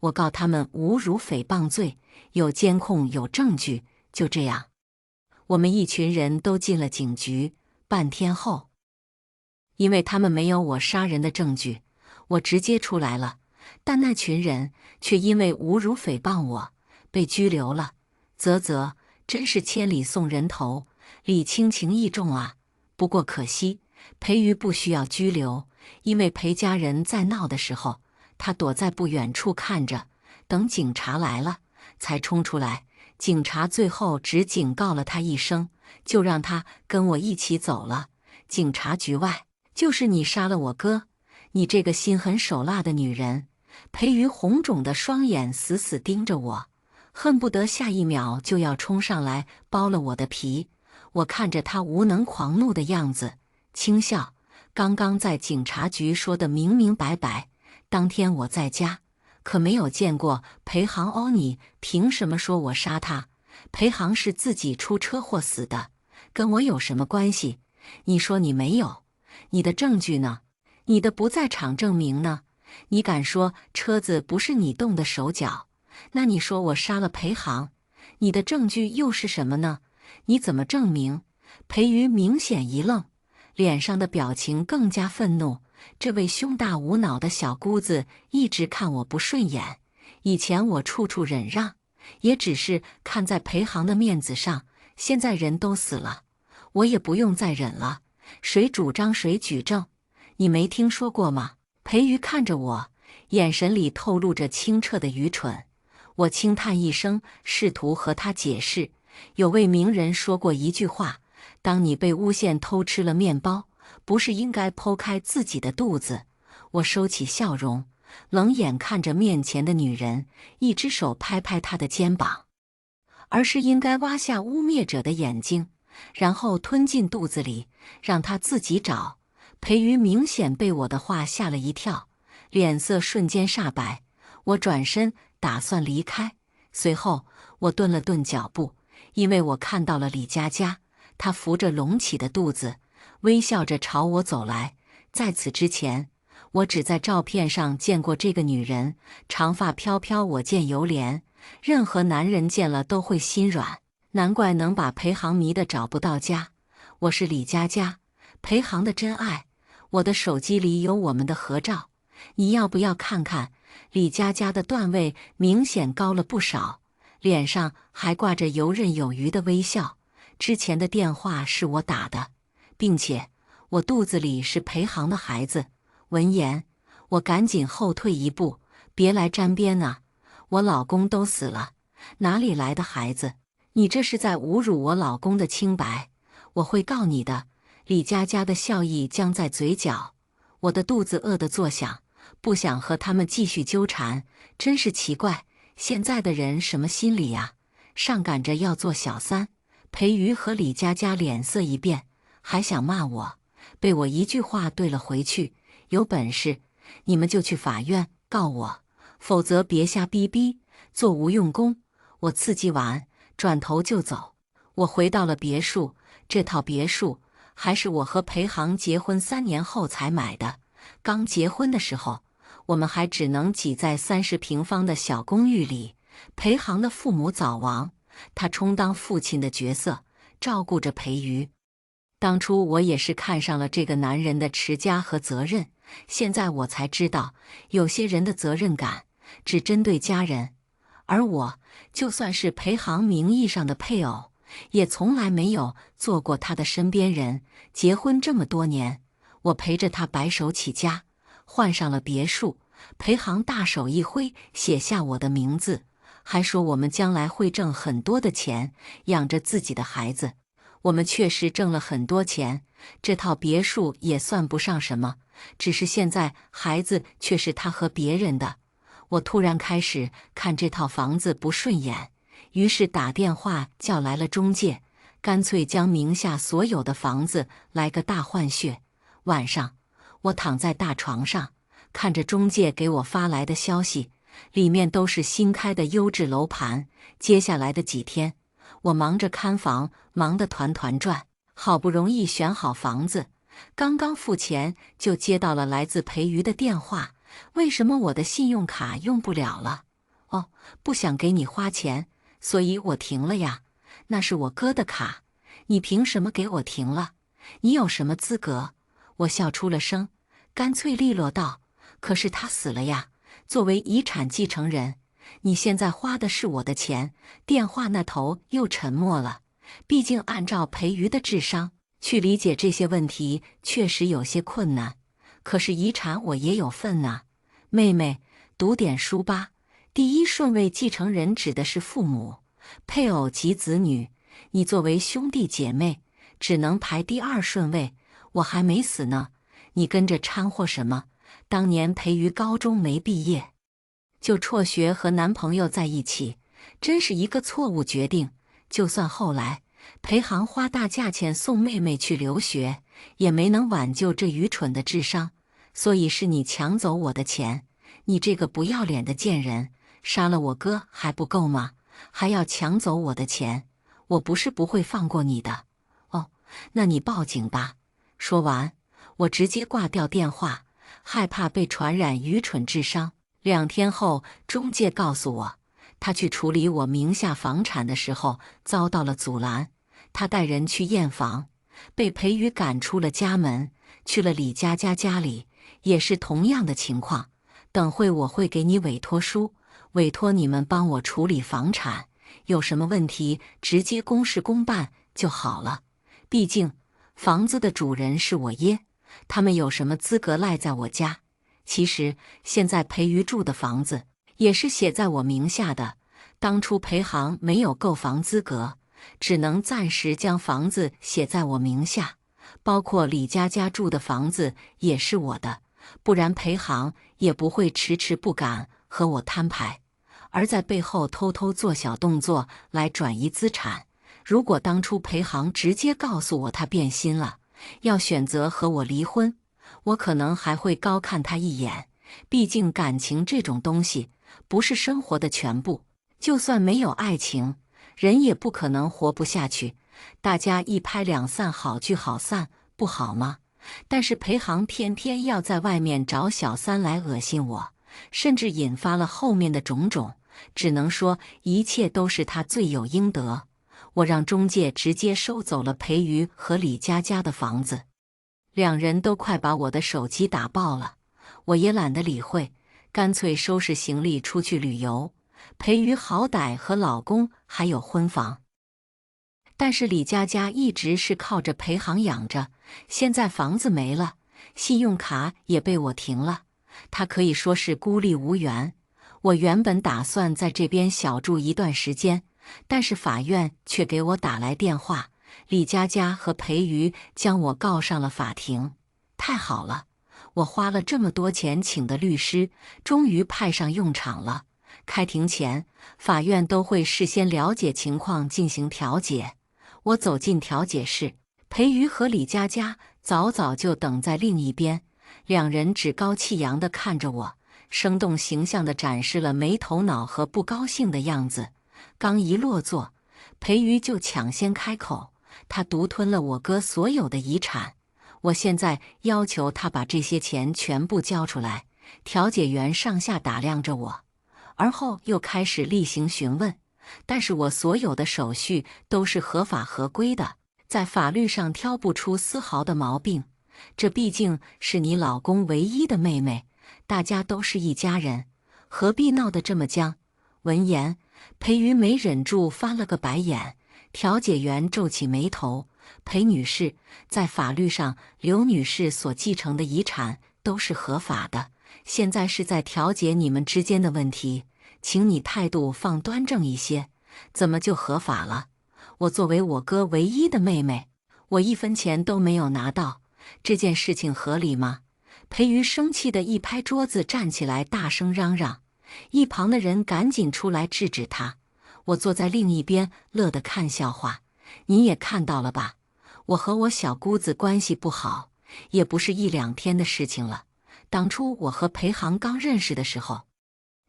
我告他们侮辱诽谤罪，有监控有证据。”就这样，我们一群人都进了警局。半天后，因为他们没有我杀人的证据，我直接出来了，但那群人却因为侮辱诽谤我，被拘留了。真是千里送人头，礼轻情意重啊。不过可惜，裴瑜不需要拘留，因为裴家人在闹的时候，他躲在不远处看着，等警察来了，才冲出来。警察最后只警告了他一声，就让他跟我一起走了。警察局外，就是你杀了我哥，你这个心狠手辣的女人！裴瑜红肿的双眼死死盯着我，恨不得下一秒就要冲上来剥了我的皮。我看着他无能狂怒的样子，轻笑。刚刚在警察局说的明明白白，当天我在家可没有见过裴行哦，你凭什么说我杀他？裴行是自己出车祸死的，跟我有什么关系？你说你没有，你的证据呢？你的不在场证明呢？你敢说车子不是你动的手脚？那你说我杀了裴行，你的证据又是什么呢？你怎么证明？裴瑜明显一愣，脸上的表情更加愤怒。这位胸大无脑的小姑子一直看我不顺眼，以前我处处忍让，也只是看在裴行的面子上。现在人都死了，我也不用再忍了，谁主张谁举证，你没听说过吗？裴瑜看着我，眼神里透露着清澈的愚蠢。我轻叹一声，试图和他解释。有位名人说过一句话：当你被诬陷偷吃了面包，不是应该剖开自己的肚子？我收起笑容，冷眼看着面前的女人，一只手拍拍她的肩膀，而是应该挖下污蔑者的眼睛，然后吞进肚子里，让她自己找。裴瑜明显被我的话吓了一跳，脸色瞬间煞白。我转身打算离开，随后我顿了顿脚步，因为我看到了李佳佳，她扶着隆起的肚子，微笑着朝我走来。在此之前，我只在照片上见过这个女人，长发飘飘，我见犹怜，任何男人见了都会心软，难怪能把裴行迷得找不到家。我是李佳佳，裴行的真爱，我的手机里有我们的合照，你要不要看看？李佳佳的段位明显高了不少，脸上还挂着游刃有余的微笑。之前的电话是我打的，并且我肚子里是裴行的孩子。闻言，我赶紧后退一步，别来沾边啊！我老公都死了，哪里来的孩子？你这是在侮辱我老公的清白，我会告你的。李佳佳的笑意僵在嘴角，我的肚子饿得作响，不想和他们继续纠缠。真是奇怪，现在的人什么心理呀？上赶着要做小三。裴瑜和李佳佳脸色一变，还想骂我，被我一句话怼了回去。有本事你们就去法院告我，否则别瞎逼逼，做无用功。我刺激完，转头就走。我回到了别墅，这套别墅还是我和裴航结婚3年后才买的。刚结婚的时候，我们还只能挤在30平方的小公寓里。裴航的父母早亡，他充当父亲的角色，照顾着裴瑜。当初我也是看上了这个男人的持家和责任，现在我才知道，有些人的责任感只针对家人，而我就算是裴航名义上的配偶，也从来没有做过他的身边人。结婚这么多年，我陪着他白手起家，换上了别墅，裴航大手一挥，写下我的名字，还说我们将来会挣很多的钱，养着自己的孩子。我们确实挣了很多钱，这套别墅也算不上什么，只是现在孩子却是他和别人的。我突然开始看这套房子不顺眼，于是打电话叫来了中介，干脆将名下所有的房子来个大换血。晚上，我躺在大床上，看着中介给我发来的消息，里面都是新开的优质楼盘。接下来的几天，我忙着看房，忙得团团转，好不容易选好房子，刚刚付钱就接到了来自裴瑜的电话。为什么我的信用卡用不了了？哦，不想给你花钱，所以我停了呀。那是我哥的卡，你凭什么给我停了？你有什么资格？我笑出了声，干脆利落道：可是他死了呀，作为遗产继承人，你现在花的是我的钱。电话那头又沉默了，毕竟按照裴瑜的智商去理解这些问题确实有些困难。可是遗产我也有份呐，妹妹，读点书吧。第一顺位继承人指的是父母、配偶及子女，你作为兄弟姐妹，只能排第2顺位。我还没死呢，你跟着掺和什么？当年裴瑜高中没毕业，就辍学和男朋友在一起，真是一个错误决定。就算后来裴航花大价钱送妹妹去留学，也没能挽救这愚蠢的智商。所以是你抢走我的钱，你这个不要脸的贱人！杀了我哥还不够吗？还要抢走我的钱？我不是不会放过你的。哦，那你报警吧。说完，我直接挂掉电话，害怕被传染愚蠢智商。2天后，中介告诉我，他去处理我名下房产的时候遭到了阻拦，他带人去验房，被裴瑜赶出了家门，去了李佳佳家里，也是同样的情况。等会我会给你委托书，委托你们帮我处理房产，有什么问题直接公事公办就好了。毕竟房子的主人是我爷，他们有什么资格赖在我家？其实现在裴瑜住的房子也是写在我名下的，当初裴航没有购房资格，只能暂时将房子写在我名下，包括李佳佳住的房子也是我的，不然裴航也不会迟迟不敢和我摊牌，而在背后偷偷做小动作来转移资产。如果当初裴航直接告诉我他变心了，要选择和我离婚，我可能还会高看他一眼。毕竟感情这种东西不是生活的全部，就算没有爱情，人也不可能活不下去。大家一拍两散，好聚好散，不好吗？但是裴航偏偏要在外面找小三来恶心我，甚至引发了后面的种种，只能说一切都是他罪有应得。我让中介直接收走了裴瑜和李佳佳的房子，2人都快把我的手机打爆了，我也懒得理会，干脆收拾行李出去旅游。裴瑜好歹和老公还有婚房，但是李佳佳一直是靠着裴航养着，现在房子没了，信用卡也被我停了，她可以说是孤立无援。我原本打算在这边小住一段时间，但是法院却给我打来电话，李佳佳和裴瑜将我告上了法庭。太好了，我花了这么多钱请的律师终于派上用场了，开庭前，法院都会事先了解情况进行调解。我走进调解室，裴瑜和李佳佳早早就等在另一边，两人趾高气扬地看着我，生动形象地展示了没头脑和不高兴的样子。刚一落座，裴瑜就抢先开口，他独吞了我哥所有的遗产，我现在要求他把这些钱全部交出来。调解员上下打量着我，而后又开始例行询问，但是我所有的手续都是合法合规的，在法律上挑不出丝毫的毛病。这毕竟是你老公唯一的妹妹，大家都是一家人，何必闹得这么僵？闻言，裴瑜没忍住翻了个白眼。调解员皱起眉头：“裴女士，在法律上，刘女士所继承的遗产都是合法的，现在是在调解你们之间的问题，请你态度放端正一些。怎么就合法了？我作为我哥唯一的妹妹，我1分钱都没有拿到，这件事情合理吗？”裴瑜生气地一拍桌子，站起来大声嚷嚷，一旁的人赶紧出来制止他。我坐在另一边，乐得看笑话。你也看到了吧，我和我小姑子关系不好，也不是1、2天的事情了。当初我和裴航刚认识的时候，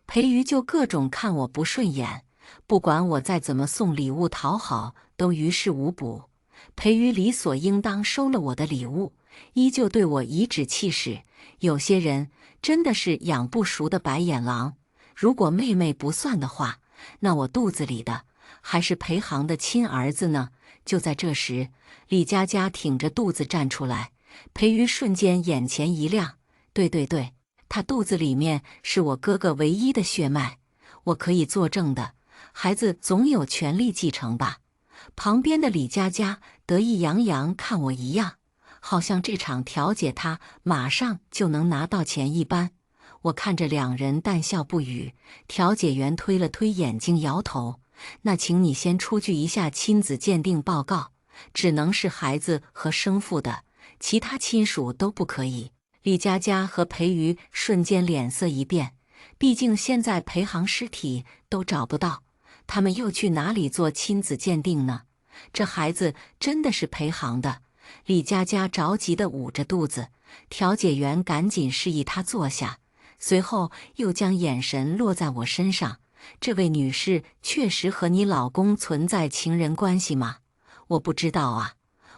裴瑜就各种看我不顺眼，不管我再怎么送礼物讨好，都于事无补。裴瑜理所应当收了我的礼物，依旧对我颐指气使。有些人真的是养不熟的白眼狼。如果妹妹不算的话，那我肚子里的还是裴航的亲儿子呢。就在这时，李佳佳挺着肚子站出来，裴瑜瞬间眼前一亮。对对对，他肚子里面是我哥哥唯一的血脉，我可以作证的，孩子总有权利继承吧。旁边的李佳佳得意洋洋看我一样，好像这场调解他马上就能拿到钱一般。我看着两人淡笑不语，调解员推了推眼睛摇头：“那请你先出具一下亲子鉴定报告，只能是孩子和生父的，其他亲属都不可以。”李佳佳和裴瑜瞬间脸色一变，毕竟现在裴航尸体都找不到，他们又去哪里做亲子鉴定呢？这孩子真的是裴航的？李佳佳着急地捂着肚子，调解员赶紧示意她坐下，随后又将眼神落在我身上：“这位女士确实和你老公存在情人关系吗？”“我不知道啊。”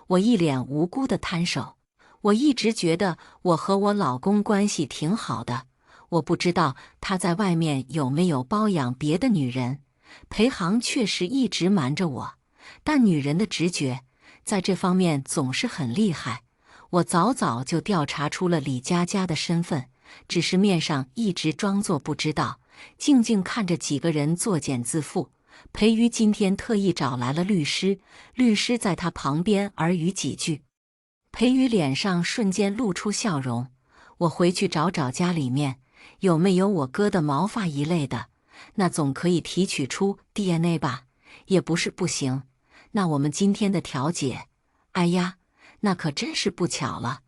我一脸无辜地摊手。我一直觉得我和我老公关系挺好的，我不知道他在外面有没有包养别的女人。裴航确实一直瞒着我，但女人的直觉在这方面总是很厉害。我早早就调查出了李佳佳的身份，只是面上一直装作不知道，静静看着几个人作茧自缚。裴瑜今天特意找来了律师，律师在他旁边耳语几句。裴瑜脸上瞬间露出笑容：“我回去找找家里面有没有我哥的毛发一类的，那总可以提取出 DNA 吧？也不是不行。那我们今天的调解……哎呀，那可真是不巧了。”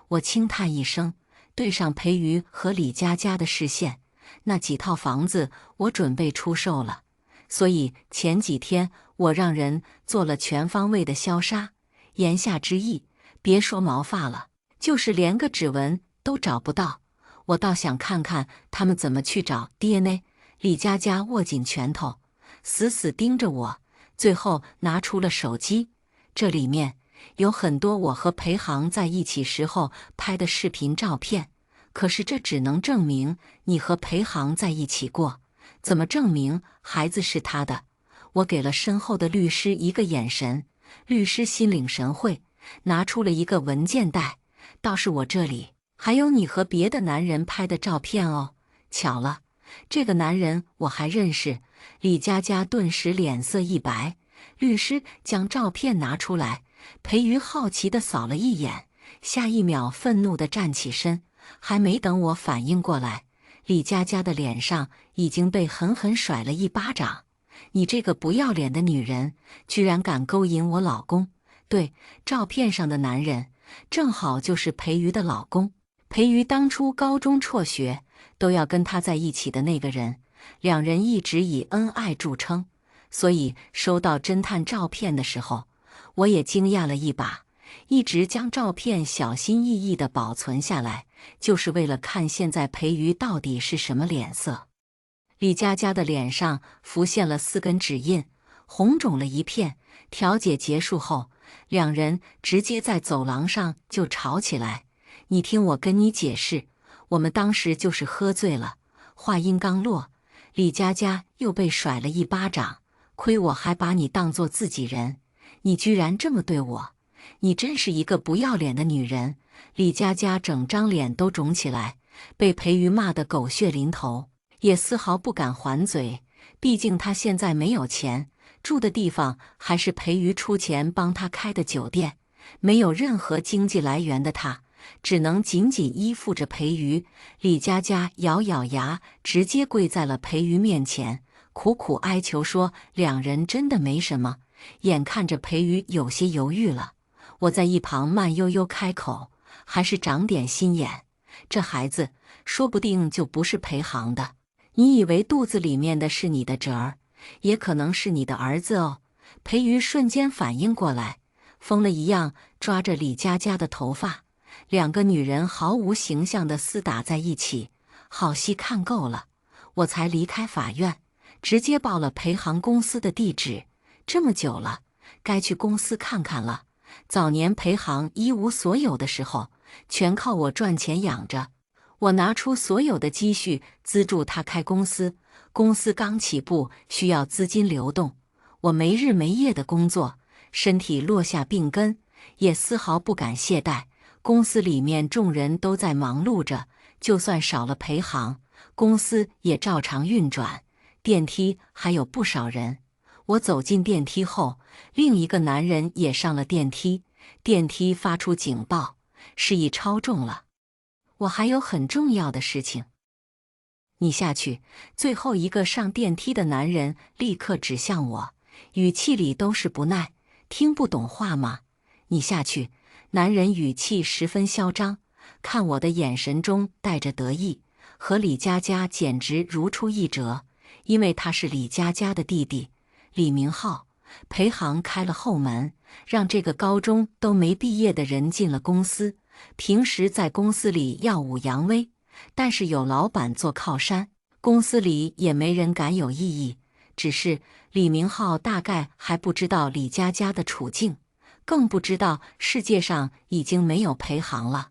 我轻叹一声，对上裴瑜和李佳佳的视线：“那几套房子我准备出售了，所以前几天我让人做了全方位的消杀。言下之意，别说毛发了，就是连个指纹都找不到。我倒想看看他们怎么去找 DNA。” 李佳佳握紧拳头，死死盯着我，最后拿出了手机。这里面有很多我和裴航在一起时候拍的视频照片，可是这只能证明你和裴航在一起过，怎么证明孩子是他的？我给了身后的律师一个眼神，律师心领神会，拿出了一个文件袋：“倒是我这里还有你和别的男人拍的照片哦。”巧了，这个男人我还认识。李佳佳顿时脸色一白。律师将照片拿出来，裴瑜好奇地扫了一眼，下一秒愤怒地站起身。还没等我反应过来，李佳佳的脸上已经被狠狠甩了一巴掌：“你这个不要脸的女人，居然敢勾引我老公！”对，照片上的男人正好就是裴瑜的老公，裴瑜当初高中辍学都要跟他在一起的那个人。两人一直以恩爱著称，所以收到侦探照片的时候，我也惊讶了一把，一直将照片小心翼翼地保存下来，就是为了看现在裴瑜到底是什么脸色。李佳佳的脸上浮现了4根指印，红肿了一片。调解结束后，两人直接在走廊上就吵起来。你听我跟你解释，我们当时就是喝醉了。话音刚落，李佳佳又被甩了一巴掌。亏我还把你当作自己人，你居然这么对我，你真是一个不要脸的女人！李佳佳整张脸都肿起来，被裴瑜骂得狗血淋头，也丝毫不敢还嘴。毕竟她现在没有钱，住的地方还是裴瑜出钱帮她开的酒店，没有任何经济来源的她，只能紧紧依附着裴瑜。李佳佳咬咬牙，直接跪在了裴瑜面前，苦苦哀求说两人真的没什么。眼看着裴瑜有些犹豫了，我在一旁慢悠悠开口，还是长点心眼，这孩子说不定就不是裴航的，你以为肚子里面的是你的侄儿，也可能是你的儿子哦。裴瑜瞬间反应过来，疯了一样抓着李佳佳的头发，两个女人毫无形象地厮打在一起，好戏看够了，我才离开法院，直接报了裴航公司的地址。这么久了，该去公司看看了。早年裴航一无所有的时候，全靠我赚钱养着，我拿出所有的积蓄资助他开公司。公司刚起步，需要资金流动，我没日没夜的工作，身体落下病根，也丝毫不敢懈怠。公司里面众人都在忙碌着，就算少了裴航，公司也照常运转。电梯还有不少人。我走进电梯后，另一个男人也上了电梯，电梯发出警报，示意超重了。我还有很重要的事情。你下去。最后一个上电梯的男人立刻指向我，语气里都是不耐。听不懂话吗？你下去。男人语气十分嚣张，看我的眼神中带着得意，和李佳佳简直如出一辙，因为他是李佳佳的弟弟李明浩。裴航开了后门，让这个高中都没毕业的人进了公司。平时在公司里耀武扬威，但是有老板做靠山，公司里也没人敢有异议。只是李明浩大概还不知道李佳佳的处境，更不知道世界上已经没有裴航了。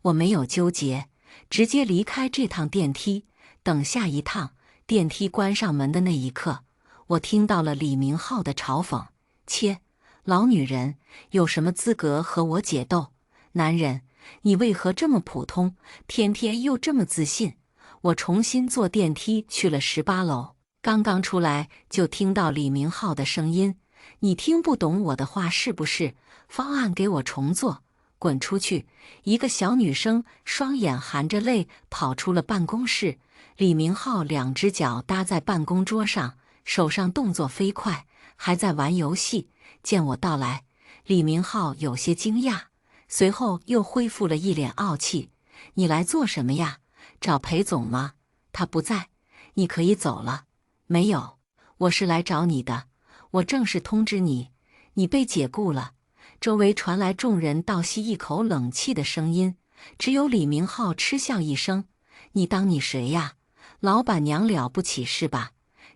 我没有纠结，直接离开这趟电梯。等下一趟电梯关上门的那一刻，我听到了李明浩的嘲讽：切，老女人有什么资格和我解斗？男人，你为何这么普通，偏偏又这么自信？我重新坐电梯去了18楼，刚刚出来就听到李明浩的声音：你听不懂我的话是不是？方案给我重做，滚出去！一个小女生双眼含着泪跑出了办公室。李明浩2只脚搭在办公桌上，手上动作飞快，还在玩游戏。见我到来，李明浩有些惊讶，随后又恢复了一脸傲气：你来做什么呀？找裴总吗？他不在，你可以走了。没有，我是来找你的。我正式通知你，你被解雇了。周围传来众人倒吸一口冷气的声音，只有李明浩嗤笑一声：你当你谁呀？老板娘了不起是吧？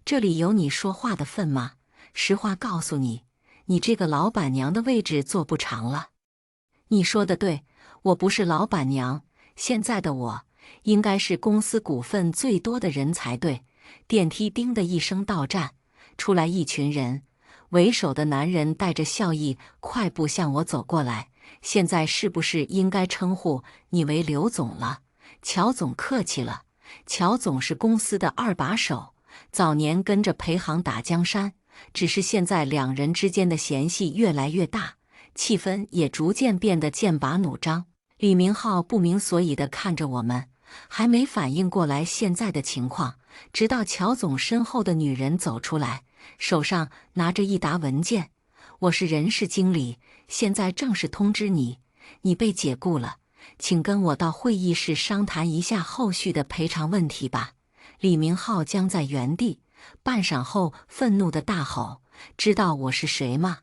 这里有你说话的份吗？实话告诉你，你这个老板娘的位置坐不长了。你说的对，我不是老板娘，现在的我应该是公司股份最多的人才对。电梯叮的一声到站，出来一群人，为首的男人带着笑意快步向我走过来。现在是不是应该称呼你为刘总了？乔总客气了，乔总是公司的2把手，早年跟着裴航打江山，只是现在两人之间的嫌隙越来越大，气氛也逐渐变得剑拔弩张。李明浩不明所以地看着我们，还没反应过来现在的情况，直到乔总身后的女人走出来，手上拿着一沓文件：我是人事经理，现在正式通知你，你被解雇了，请跟我到会议室商谈一下后续的赔偿问题吧。李明浩僵在原地，半晌后愤怒地大吼：“知道我是谁吗？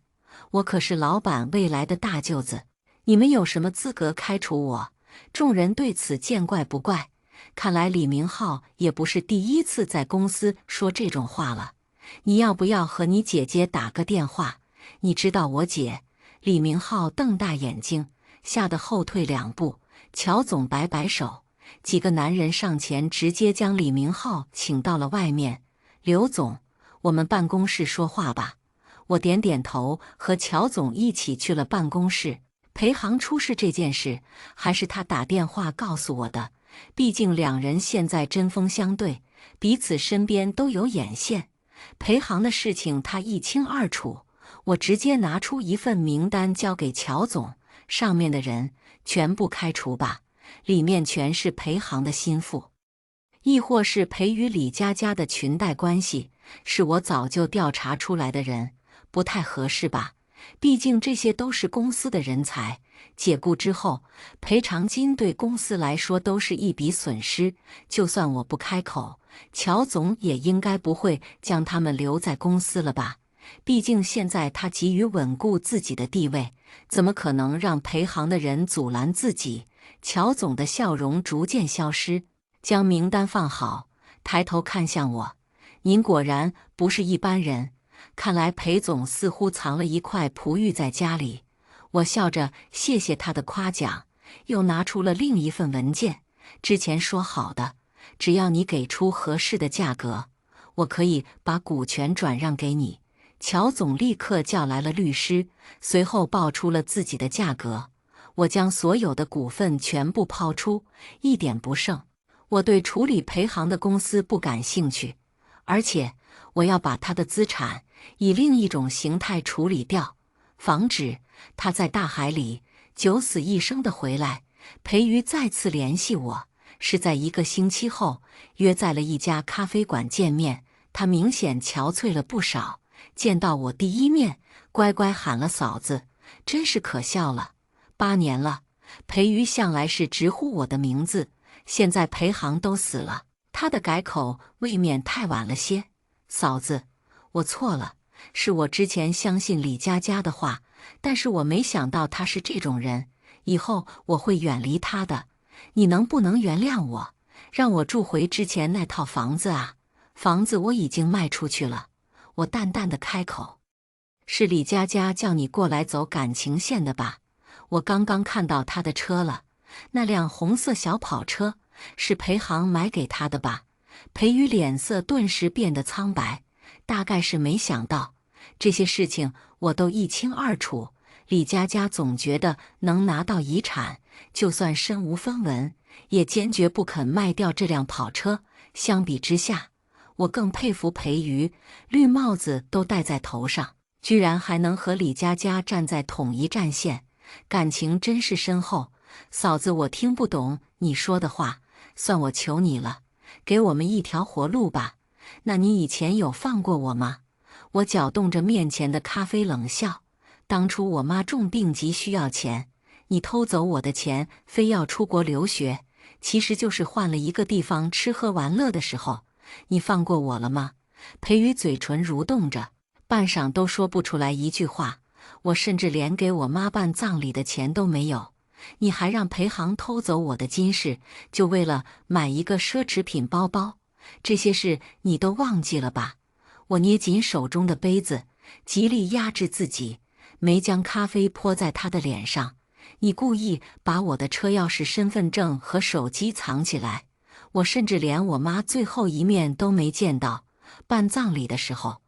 我可是老板未来的大舅子，你们有什么资格开除我？”众人对此见怪不怪。看来李明浩也不是第一次在公司说这种话了。你要不要和你姐姐打个电话？你知道我姐？李明浩瞪大眼睛，吓得后退2步。乔总摆摆手，几个男人上前直接将李明浩请到了外面。刘总，我们办公室说话吧。我点点头，和乔总一起去了办公室。裴航出事这件事，还是他打电话告诉我的。毕竟两人现在针锋相对，彼此身边都有眼线。裴航的事情他一清二楚，我直接拿出一份名单交给乔总，上面的人全部开除吧，里面全是裴航的心腹，亦或是裴与李佳佳的裙带关系，是我早就调查出来的人，不太合适吧？毕竟这些都是公司的人才，解雇之后，赔偿金对公司来说都是一笔损失。就算我不开口，乔总也应该不会将他们留在公司了吧？毕竟现在他急于稳固自己的地位，怎么可能让陪行的人阻拦自己？乔总的笑容逐渐消失，将名单放好，抬头看向我：“您果然不是一般人。看来裴总似乎藏了一块璞玉在家里。”我笑着谢谢他的夸奖，又拿出了另一份文件，之前说好的，只要你给出合适的价格，我可以把股权转让给你。乔总立刻叫来了律师，随后报出了自己的价格。我将所有的股份全部抛出，一点不剩。我对处理裴航的公司不感兴趣，而且我要把他的资产以另一种形态处理掉，防止他在大海里九死一生的回来。裴瑜再次联系我，是在1个星期后，约在了一家咖啡馆见面。他明显憔悴了不少，见到我第一面，乖乖喊了嫂子，真是可笑了。8年了，裴瑜向来是直呼我的名字，现在裴航都死了，他的改口未免太晚了些。嫂子，我错了，是我之前相信李佳佳的话，但是我没想到他是这种人，以后我会远离他的。你能不能原谅我，让我住回之前那套房子啊？房子我已经卖出去了。我淡淡的开口。是李佳佳叫你过来走感情线的吧？我刚刚看到她的车了，那辆红色小跑车，是裴航买给她的吧？裴宇脸色顿时变得苍白，大概是没想到，这些事情我都一清二楚。李佳佳总觉得能拿到遗产，就算身无分文，也坚决不肯卖掉这辆跑车。相比之下，我更佩服裴瑜，绿帽子都戴在头上，居然还能和李佳佳站在统一战线，感情真是深厚。嫂子，我听不懂你说的话，算我求你了，给我们一条活路吧。那你以前有放过我吗？我搅动着面前的咖啡冷笑。当初我妈重病急需要钱，你偷走我的钱，非要出国留学，其实就是换了一个地方吃喝玩乐的时候，你放过我了吗？裴宇嘴唇蠕动着，半晌都说不出来一句话。我甚至连给我妈办葬礼的钱都没有，你还让裴航偷走我的金饰，就为了买一个奢侈品包包，这些事你都忘记了吧？我捏紧手中的杯子，极力压制自己，没将咖啡泼在他的脸上。你故意把我的车钥匙、身份证和手机藏起来，我甚至连我妈最后一面都没见到。办葬礼的时候，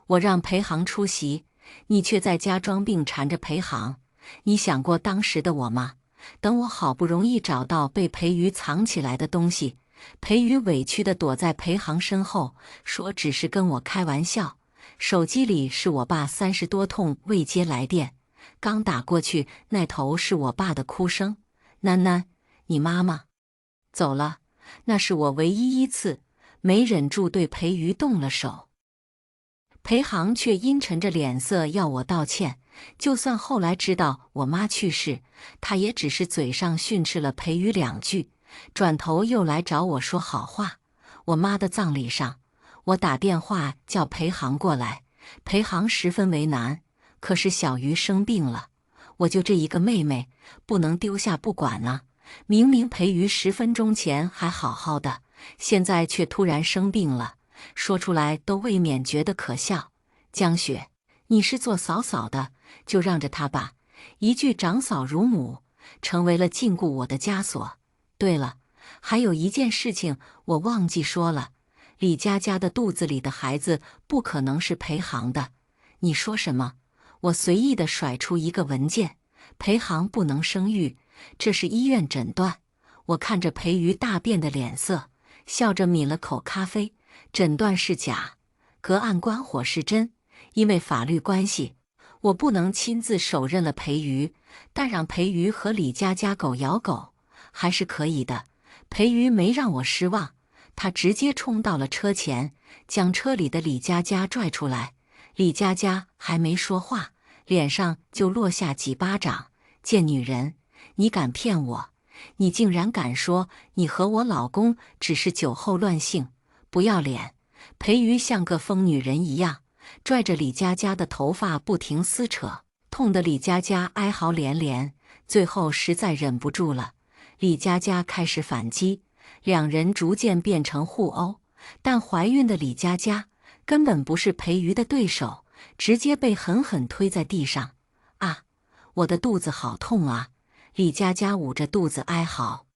我让裴航出席，你却在家装病缠着裴航。你想过当时的我吗？等我好不容易找到被裴瑜藏起来的东西，裴瑜委屈地躲在裴航身后，说只是跟我开玩笑。手机里是我爸30多通未接来电，刚打过去，那头是我爸的哭声：“囡囡，你妈妈走了。”那是我唯一一次没忍住对裴瑜动了手。裴航却阴沉着脸色要我道歉，就算后来知道我妈去世，他也只是嘴上训斥了裴瑜2句，转头又来找我说好话。我妈的葬礼上，我打电话叫裴航过来，裴航十分为难。可是小鱼生病了，我就这一个妹妹，不能丢下不管啊。明明裴鱼10分钟前还好好的，现在却突然生病了，说出来都未免觉得可笑。江雪，你是做嫂嫂的，就让着她吧。一句长嫂如母，成为了禁锢我的枷锁。对了，还有一件事情我忘记说了，李佳佳的肚子里的孩子不可能是裴航的。你说什么？我随意地甩出一个文件，裴航不能生育，这是医院诊断。我看着裴瑜大变的脸色，笑着抿了口咖啡。诊断是假，隔岸观火是真。因为法律关系，我不能亲自手刃了裴瑜，但让裴瑜和李佳佳狗咬狗还是可以的。裴瑜没让我失望，他直接冲到了车前，将车里的李佳佳拽出来。李佳佳还没说话，脸上就落下几巴掌。贱女人，你敢骗我？你竟然敢说你和我老公只是酒后乱性，不要脸！裴瑜像个疯女人一样，拽着李佳佳的头发不停撕扯，痛得李佳佳哀嚎连连。最后实在忍不住了，李佳佳开始反击，两人逐渐变成互殴。但怀孕的李佳佳根本不是裴瑜的对手，直接被狠狠推在地上。啊，我的肚子好痛啊！李佳佳捂着肚子哀嚎，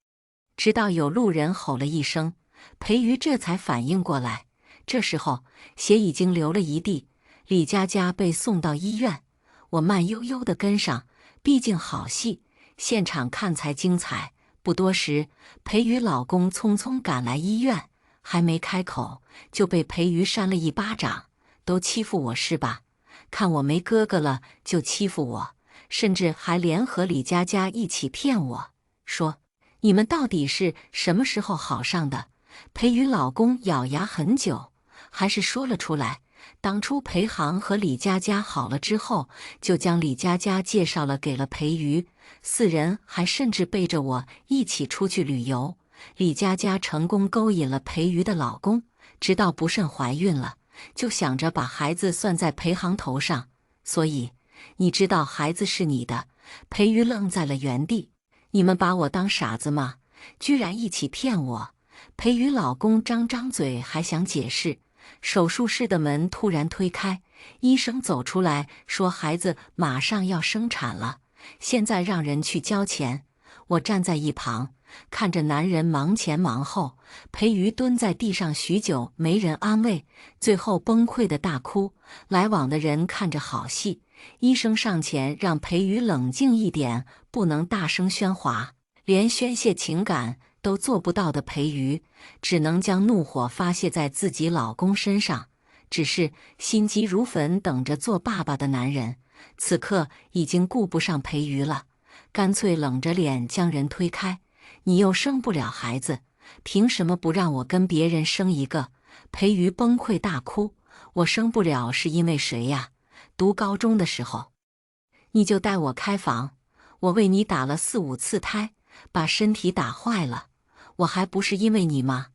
直到有路人吼了一声，裴瑜这才反应过来。这时候血已经流了一地，李佳佳被送到医院。我慢悠悠地跟上，毕竟好戏，现场看才精彩。不多时，裴瑜老公匆匆赶来医院，还没开口就被裴瑜扇了一巴掌。都欺负我是吧？看我没哥哥了就欺负我，甚至还联合李佳佳一起骗我，说你们到底是什么时候好上的？裴瑜老公咬牙很久，还是说了出来。当初裴航和李佳佳好了之后，就将李佳佳介绍了给了裴瑜，4人还甚至背着我一起出去旅游。李佳佳成功勾引了裴瑜的老公，直到不慎怀孕了，就想着把孩子算在裴航头上。所以你知道孩子是你的。裴瑜愣在了原地。你们把我当傻子吗？居然一起骗我！裴瑜老公张嘴还想解释，手术室的门突然推开，医生走出来说孩子马上要生产了，现在让人去交钱。我站在一旁，看着男人忙前忙后，裴瑜蹲在地上许久没人安慰，最后崩溃的大哭。来往的人看着好戏，医生上前让裴瑜冷静一点，不能大声喧哗。连宣泄情感都做不到的裴瑜，只能将怒火发泄在自己老公身上。只是心急如焚等着做爸爸的男人，此刻已经顾不上裴瑜了，干脆冷着脸将人推开。你又生不了孩子，凭什么不让我跟别人生一个？裴瑜崩溃大哭。我生不了是因为谁呀？读高中的时候，你就带我开房，我为你打了4、5次胎，把身体打坏了，我还不是因为你吗？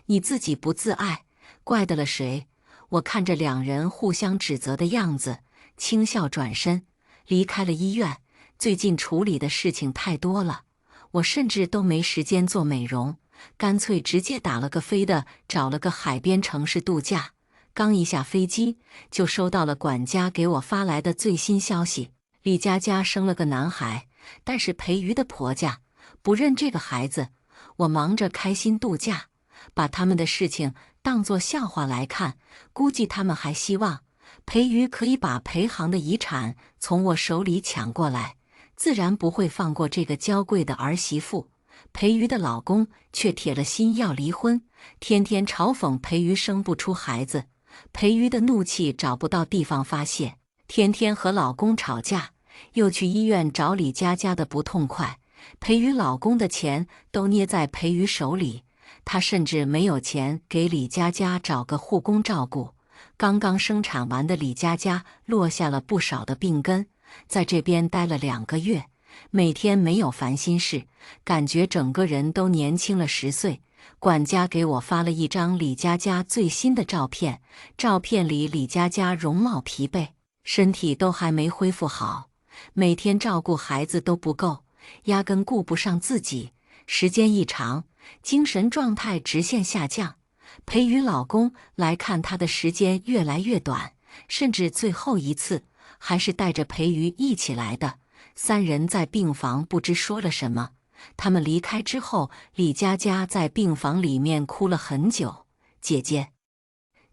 你自己不自爱，怪得了谁？我看着两人互相指责的样子，轻笑转身离开了医院。最近处理的事情太多了，我甚至都没时间做美容，干脆直接打了个飞的，找了个海边城市度假。刚一下飞机，就收到了管家给我发来的最新消息：李佳佳生了个男孩，但是裴瑜的婆家不认这个孩子。我忙着开心度假，把他们的事情当作笑话来看，估计他们还希望裴瑜可以把裴航的遗产从我手里抢过来，自然不会放过这个娇贵的儿媳妇。裴瑜的老公却铁了心要离婚，天天嘲讽裴瑜生不出孩子。裴瑜的怒气找不到地方发泄，天天和老公吵架，又去医院找李佳佳的不痛快。裴瑜老公的钱都捏在裴瑜手里，他甚至没有钱给李佳佳找个护工照顾。刚刚生产完的李佳佳落下了不少的病根，在这边待了2个月，每天没有烦心事，感觉整个人都年轻了10岁。管家给我发了一张李佳佳最新的照片，照片里李佳佳容貌疲惫，身体都还没恢复好，每天照顾孩子都不够，压根顾不上自己，时间一长，精神状态直线下降。裴宇老公来看她的时间越来越短，甚至最后一次还是带着裴宇一起来的。三人在病房不知说了什么。他们离开之后，李佳佳在病房里面哭了很久。姐姐，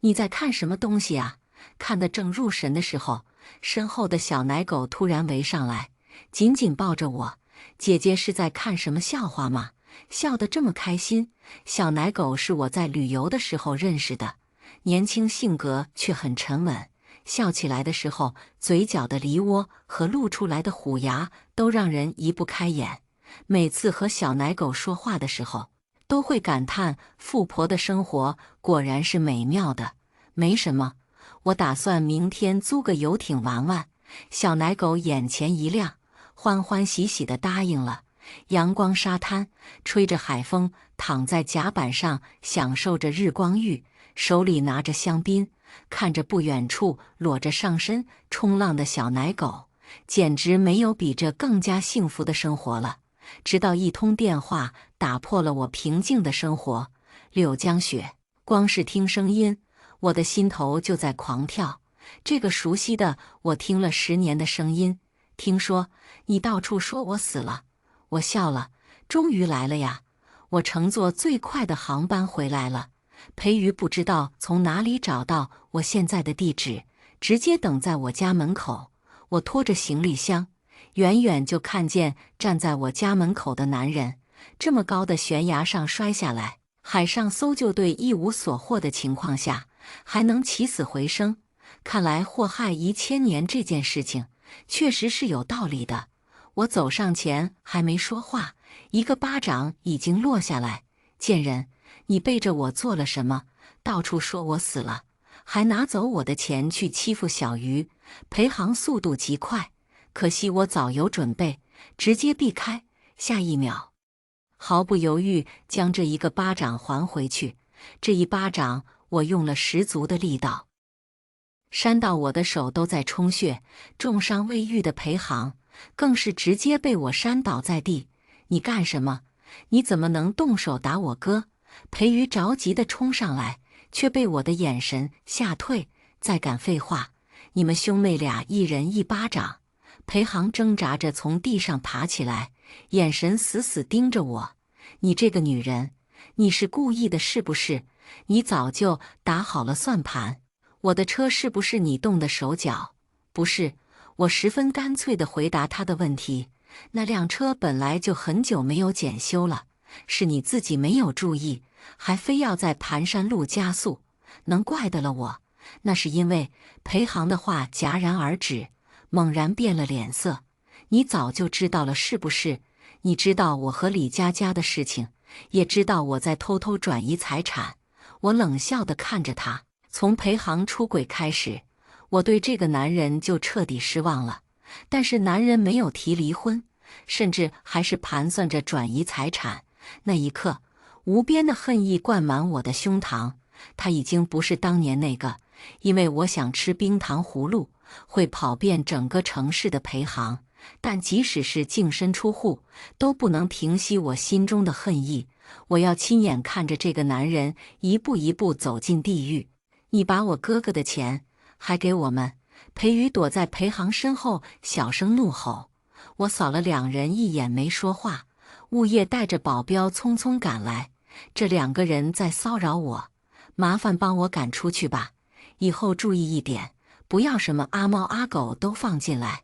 你在看什么东西啊？看得正入神的时候，身后的小奶狗突然围上来，紧紧抱着我。姐姐是在看什么笑话吗？笑得这么开心。小奶狗是我在旅游的时候认识的，年轻性格却很沉稳，笑起来的时候，嘴角的梨窝和露出来的虎牙都让人移不开眼。每次和小奶狗说话的时候，都会感叹富婆的生活果然是美妙的。没什么，我打算明天租个游艇玩玩。小奶狗眼前一亮，欢欢喜喜地答应了。阳光沙滩，吹着海风，躺在甲板上享受着日光浴，手里拿着香槟，看着不远处裸着上身冲浪的小奶狗，简直没有比这更加幸福的生活了。直到一通电话打破了我平静的生活。柳江雪，光是听声音，我的心头就在狂跳。这个熟悉的我听了10年的声音。听说你到处说我死了。我笑了，终于来了呀！我乘坐最快的航班回来了。裴宇不知道从哪里找到我现在的地址，直接等在我家门口。我拖着行李箱，远远就看见站在我家门口的男人，这么高的悬崖上摔下来，海上搜救队一无所获的情况下，还能起死回生，看来祸害1000年这件事情确实是有道理的。我走上前还没说话，一个巴掌已经落下来。贱人，你背着我做了什么？到处说我死了，还拿走我的钱去欺负小鱼。裴航速度极快，可惜我早有准备，直接避开。下一秒，毫不犹豫将这一个巴掌还回去。这一巴掌我用了十足的力道，扇到我的手都在充血。重伤未愈的裴航更是直接被我扇倒在地。你干什么？你怎么能动手打我哥？裴宇着急地冲上来，却被我的眼神吓退。再敢废话，你们兄妹俩一人一巴掌。裴航挣扎着从地上爬起来，眼神死死盯着我。你这个女人，你是故意的是不是？你早就打好了算盘。我的车是不是你动的手脚？不是。我十分干脆地回答他的问题。那辆车本来就很久没有检修了，是你自己没有注意，还非要在盘山路加速，能怪得了我？那是因为裴航的话戛然而止，猛然变了脸色。你早就知道了是不是？你知道我和李佳佳的事情，也知道我在偷偷转移财产。我冷笑地看着他。从裴航出轨开始，我对这个男人就彻底失望了。但是男人没有提离婚，甚至还是盘算着转移财产。那一刻，无边的恨意灌满我的胸膛。他已经不是当年那个因为我想吃冰糖葫芦会跑遍整个城市的裴航，但即使是净身出户，都不能平息我心中的恨意。我要亲眼看着这个男人一步一步走进地狱。你把我哥哥的钱还给我们！裴宇躲在裴航身后小声怒吼。我扫了两人一眼没说话。物业带着保镖匆匆赶来，这2个人在骚扰我，麻烦帮我赶出去吧。以后注意一点，不要什么阿猫阿狗都放进来。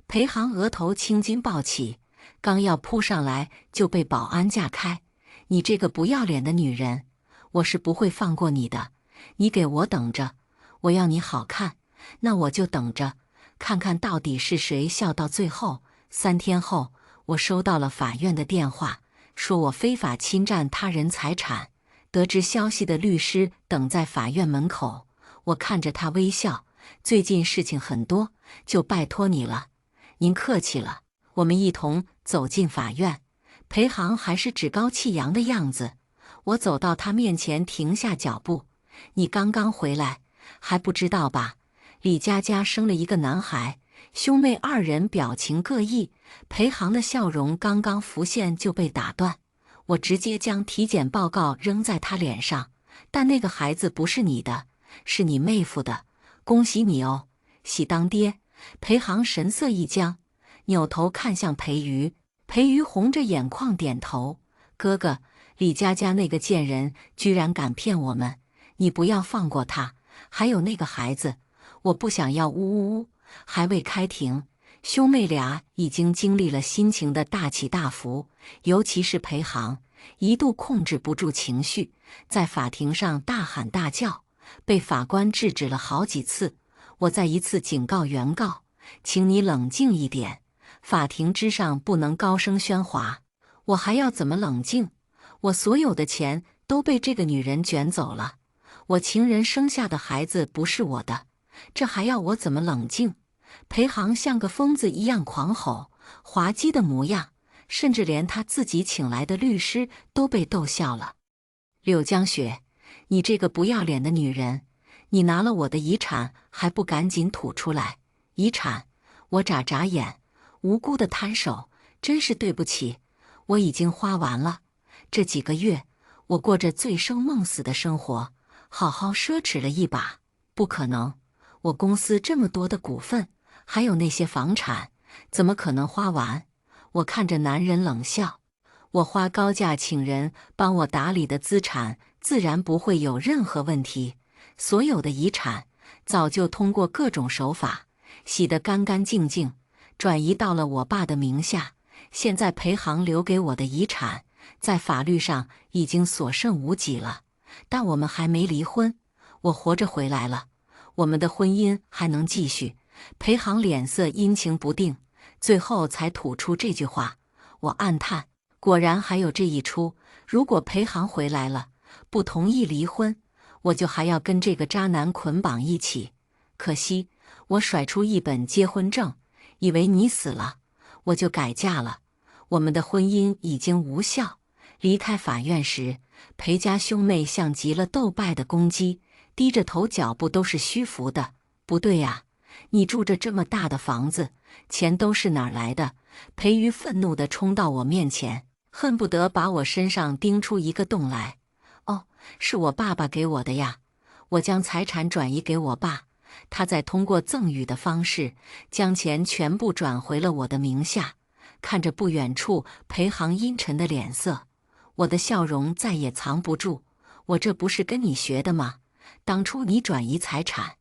裴航额头青筋暴起，刚要扑上来就被保安架开。你这个不要脸的女人，我是不会放过你的。你给我等着，我要你好看，那我就等着，看看到底是谁笑到最后。3天后，我收到了法院的电话，说我非法侵占他人财产。得知消息的律师等在法院门口，我看着他微笑。最近事情很多，就拜托你了。您客气了。我们一同走进法院，裴航还是趾高气扬的样子。我走到他面前，停下脚步。你刚刚回来，还不知道吧？李佳佳生了一个男孩。兄妹二人表情各异，裴航的笑容刚刚浮现就被打断。我直接将体检报告扔在他脸上。但那个孩子不是你的，是你妹夫的。恭喜你哦，喜当爹。裴航神色一僵，扭头看向裴瑜。裴瑜红着眼眶点头。哥哥，李佳佳那个贱人居然敢骗我们，你不要放过她。还有那个孩子，我不想要。呜呜呜！还未开庭，兄妹俩已经经历了心情的大起大伏，尤其是裴航，一度控制不住情绪，在法庭上大喊大叫，被法官制止了好几次。我再一次警告原告，请你冷静一点，法庭之上不能高声喧哗。我还要怎么冷静？我所有的钱都被这个女人卷走了，我情人生下的孩子不是我的，这还要我怎么冷静？裴航像个疯子一样狂吼，滑稽的模样，甚至连他自己请来的律师都被逗笑了。柳江雪，你这个不要脸的女人，你拿了我的遗产还不赶紧吐出来？遗产？我眨眨眼，无辜的摊手，真是对不起，我已经花完了。这几个月，我过着醉生梦死的生活，好好奢侈了一把。不可能，我公司这么多的股份，还有那些房产，怎么可能花完？我看着男人冷笑，我花高价请人帮我打理的资产，自然不会有任何问题。所有的遗产早就通过各种手法洗得干干净净，转移到了我爸的名下。现在裴航留给我的遗产，在法律上已经所剩无几了。但我们还没离婚，我活着回来了，我们的婚姻还能继续。裴航脸色阴晴不定，最后才吐出这句话。我暗叹，果然还有这一出。如果裴航回来了，不同意离婚，我就还要跟这个渣男捆绑一起。可惜我甩出一本结婚证，以为你死了，我就改嫁了。我们的婚姻已经无效。离开法院时，裴家兄妹像极了斗败的公鸡，低着头，脚步都是虚浮的。不对呀，你住着这么大的房子，钱都是哪儿来的？裴瑜愤怒地冲到我面前，恨不得把我身上钉出一个洞来。哦，是我爸爸给我的呀，我将财产转移给我爸，他再通过赠与的方式，将钱全部转回了我的名下。看着不远处裴航阴沉的脸色，我的笑容再也藏不住。我这不是跟你学的吗？当初你转移财产，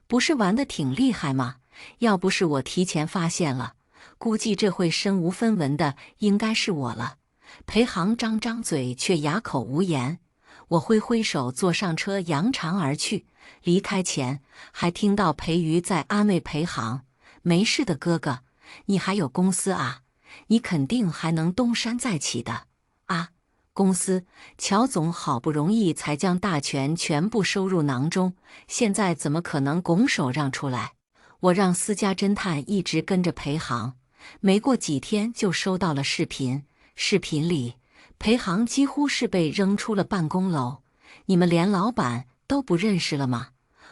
不是玩得挺厉害吗？要不是我提前发现了，估计这会身无分文的应该是我了。裴航张张嘴却哑口无言。我挥挥手坐上车，扬长而去。离开前还听到裴瑜在安慰裴航：没事的哥哥，你还有公司啊，你肯定还能东山再起的啊。公司，乔总好不容易才将大权全部收入囊中，现在怎么可能拱手让出来？我让私家侦探一直跟着裴航，没过几天就收到了视频。视频里，裴航几乎是被扔出了办公楼。你们连老板都不认识了吗？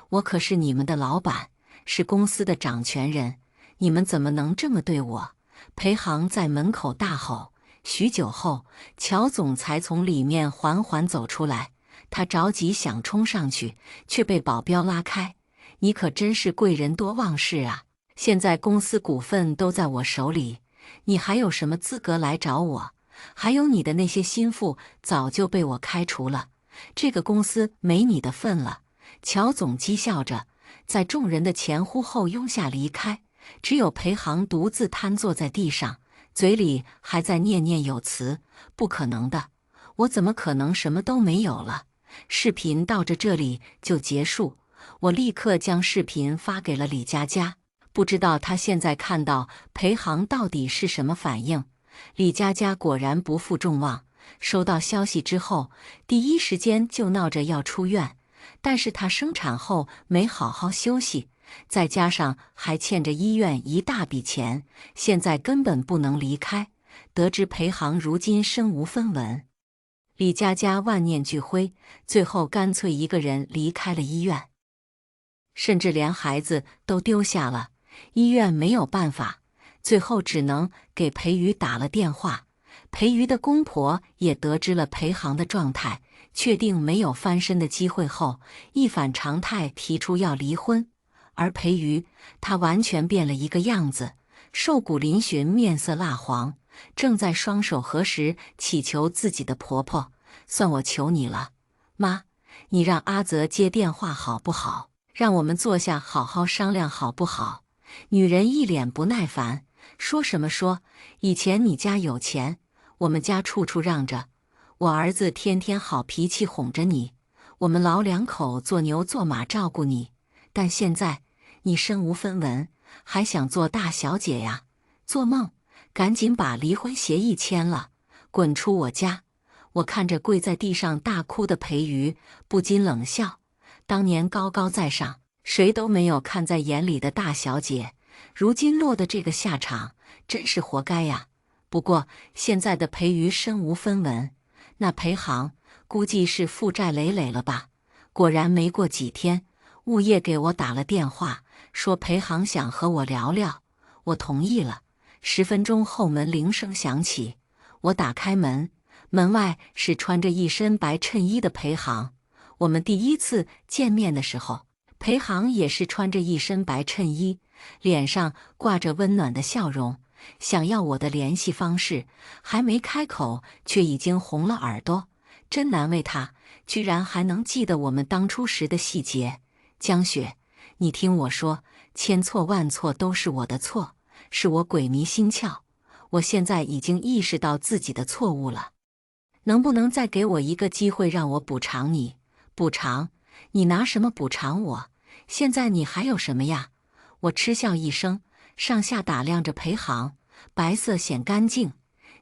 我可是你们的老板，是公司的掌权人，你们怎么能这么对我？裴航在门口大吼。许久后，乔总才从里面缓缓走出来。他着急想冲上去，却被保镖拉开。你可真是贵人多忘事啊！现在公司股份都在我手里，你还有什么资格来找我？还有你的那些心腹早就被我开除了，这个公司没你的份了。乔总讥笑着，在众人的前呼后拥下离开。只有裴航独自瘫坐在地上，嘴里还在念念有词：不可能的，我怎么可能什么都没有了？视频到这里就结束。我立刻将视频发给了李佳佳，不知道她现在看到裴航到底是什么反应。李佳佳果然不负众望，收到消息之后，第一时间就闹着要出院。但是她生产后没好好休息，再加上还欠着医院一大笔钱，现在根本不能离开。得知裴航如今身无分文，李佳佳万念俱灰，最后干脆一个人离开了医院，甚至连孩子都丢下了。医院没有办法，最后只能给裴瑜打了电话。裴瑜的公婆也得知了裴航的状态，确定没有翻身的机会后，一反常态提出要离婚。而裴瑜，他完全变了一个样子，瘦骨嶙峋，面色蜡黄，正在双手合十祈求自己的婆婆：“算我求你了，妈，你让阿泽接电话好不好？让我们坐下好好商量好不好？”女人一脸不耐烦，说什么说，以前你家有钱，我们家处处让着，我儿子天天好脾气哄着你，我们老两口做牛做马照顾你，但现在你身无分文，还想做大小姐呀？做梦！赶紧把离婚协议签了，滚出我家！我看着跪在地上大哭的裴瑜，不禁冷笑。当年高高在上，谁都没有看在眼里的大小姐，如今落得这个下场，真是活该呀！不过现在的裴瑜身无分文，那裴航估计是负债累累了吧？果然没过几天，物业给我打了电话，说裴航想和我聊聊，我同意了。10分钟后门铃声响起，我打开门，门外是穿着一身白衬衣的裴航。我们第一次见面的时候，裴航也是穿着一身白衬衣，脸上挂着温暖的笑容，想要我的联系方式，还没开口，却已经红了耳朵。真难为他，居然还能记得我们当初时的细节。江雪，你听我说，千错万错都是我的错，是我鬼迷心窍。我现在已经意识到自己的错误了，能不能再给我一个机会，让我补偿你？补偿？你拿什么补偿我？现在你还有什么呀？我嗤笑一声，上下打量着裴航，白色显干净。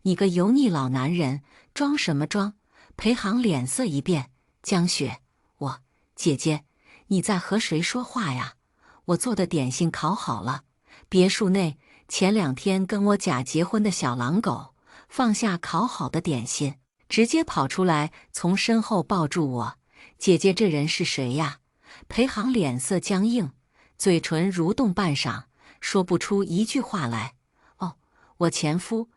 你个油腻老男人，装什么装？裴航脸色一变，江雪，姐姐，你在和谁说话呀？我做的点心烤好了。别墅内，前2天跟我假结婚的小狼狗放下烤好的点心，直接跑出来，从身后抱住我。姐姐，这人是谁呀？裴航脸色僵硬，嘴唇蠕动半晌，说不出一句话来。哦，我前夫。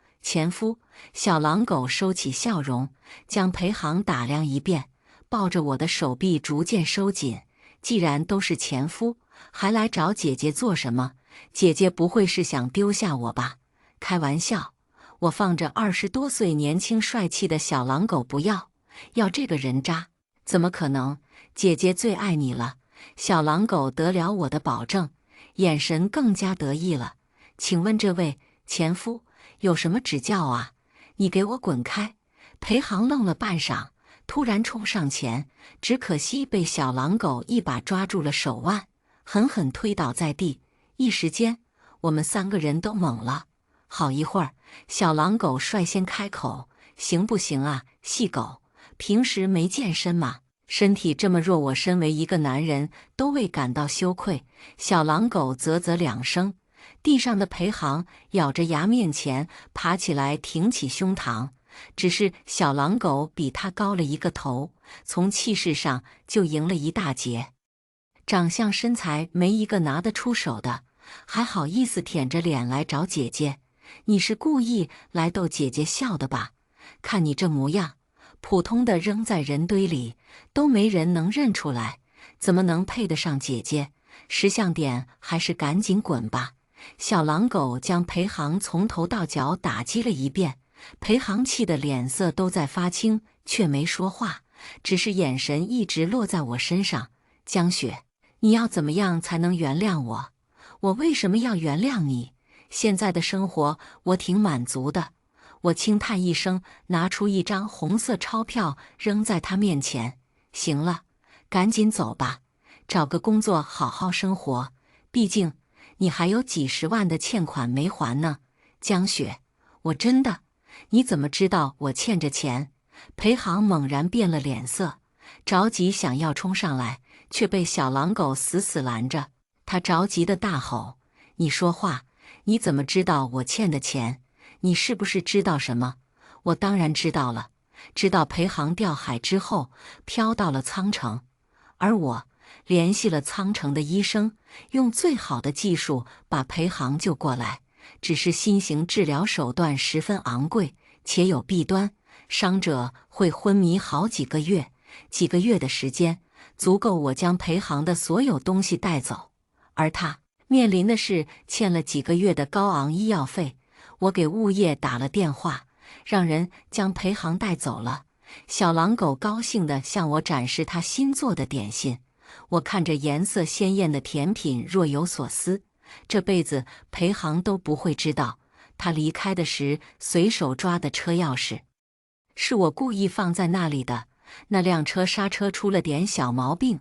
小狼狗收起笑容，将裴航打量一遍，抱着我的手臂逐渐收紧。既然都是前夫，还来找姐姐做什么？姐姐不会是想丢下我吧？开玩笑，我放着20多岁年轻帅气的小狼狗不要，要这个人渣？怎么可能？姐姐最爱你了。小狼狗得了我的保证，眼神更加得意了。请问这位前夫有什么指教啊？你给我滚开！裴航愣了半晌，突然冲上前，只可惜被小狼狗一把抓住了手腕，狠狠推倒在地。一时间，我们3个人都懵了。好一会儿，小狼狗率先开口：“行不行啊，细狗？平时没健身吗？身体这么弱，我身为一个男人都未感到羞愧。”小狼狗啧啧2声。地上的裴航咬着牙面前爬起来，挺起胸膛。只是小狼狗比他高了一个头，从气势上就赢了一大截。长相身材没一个拿得出手的，还好意思舔着脸来找姐姐？你是故意来逗姐姐笑的吧？看你这模样，普通的扔在人堆里都没人能认出来，怎么能配得上姐姐？识相点，还是赶紧滚吧！小狼狗将裴航从头到脚打击了一遍，裴航气得脸色都在发青，却没说话，只是眼神一直落在我身上。江雪，你要怎么样才能原谅我？我为什么要原谅你？现在的生活我挺满足的。我轻叹一声，拿出一张红色钞票扔在他面前。行了，赶紧走吧，找个工作好好生活，毕竟你还有几10万的欠款没还呢。江雪，我真的……你怎么知道我欠着钱？裴航猛然变了脸色，着急想要冲上来，却被小狼狗死死拦着。他着急的大吼：“你说话！你怎么知道我欠的钱？你是不是知道什么？”我当然知道了。直到裴航掉海之后，飘到了苍城，而我联系了苍城的医生，用最好的技术把裴航救过来。只是新型治疗手段十分昂贵，且有弊端，伤者会昏迷好几个月。几个月的时间，足够我将裴航的所有东西带走，而他面临的是欠了几个月的高昂医药费。我给物业打了电话，让人将裴航带走了。小狼狗高兴地向我展示他新做的点心，我看着颜色鲜艳的甜品若有所思。这辈子裴航都不会知道，他离开的时随手抓的车钥匙，是我故意放在那里的。那辆车刹车出了点小毛病，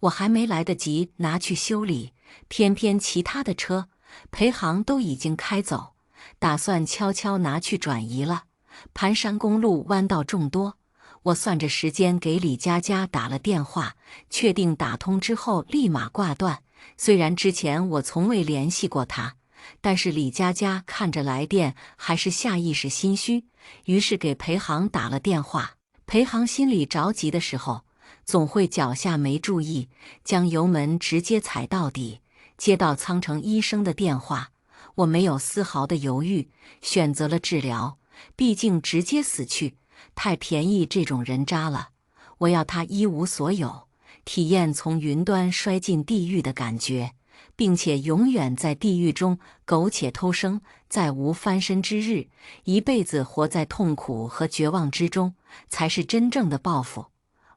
我还没来得及拿去修理，偏偏其他的车裴航都已经开走，打算悄悄拿去转移了。盘山公路弯道众多，我算着时间给李佳佳打了电话，确定打通之后立马挂断。虽然之前我从未联系过他，但是李佳佳看着来电还是下意识心虚，于是给裴航打了电话。裴航心里着急的时候，总会脚下没注意，将油门直接踩到底。接到苍城医生的电话，我没有丝毫的犹豫，选择了治疗。毕竟直接死去太便宜这种人渣了，我要他一无所有，体验从云端摔进地狱的感觉，并且永远在地狱中苟且偷生，再无翻身之日，一辈子活在痛苦和绝望之中，才是真正的报复。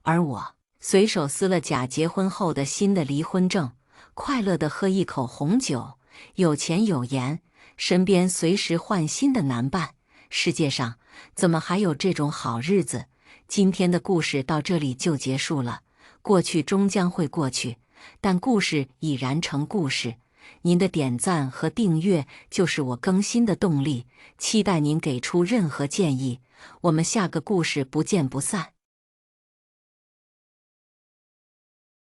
而我随手撕了假结婚后的新的离婚证，快乐地喝一口红酒，有钱有颜，身边随时换新的男伴。世界上怎么还有这种好日子？今天的故事到这里就结束了。过去终将会过去，但故事已然成故事。您的点赞和订阅就是我更新的动力，期待您给出任何建议。我们下个故事不见不散。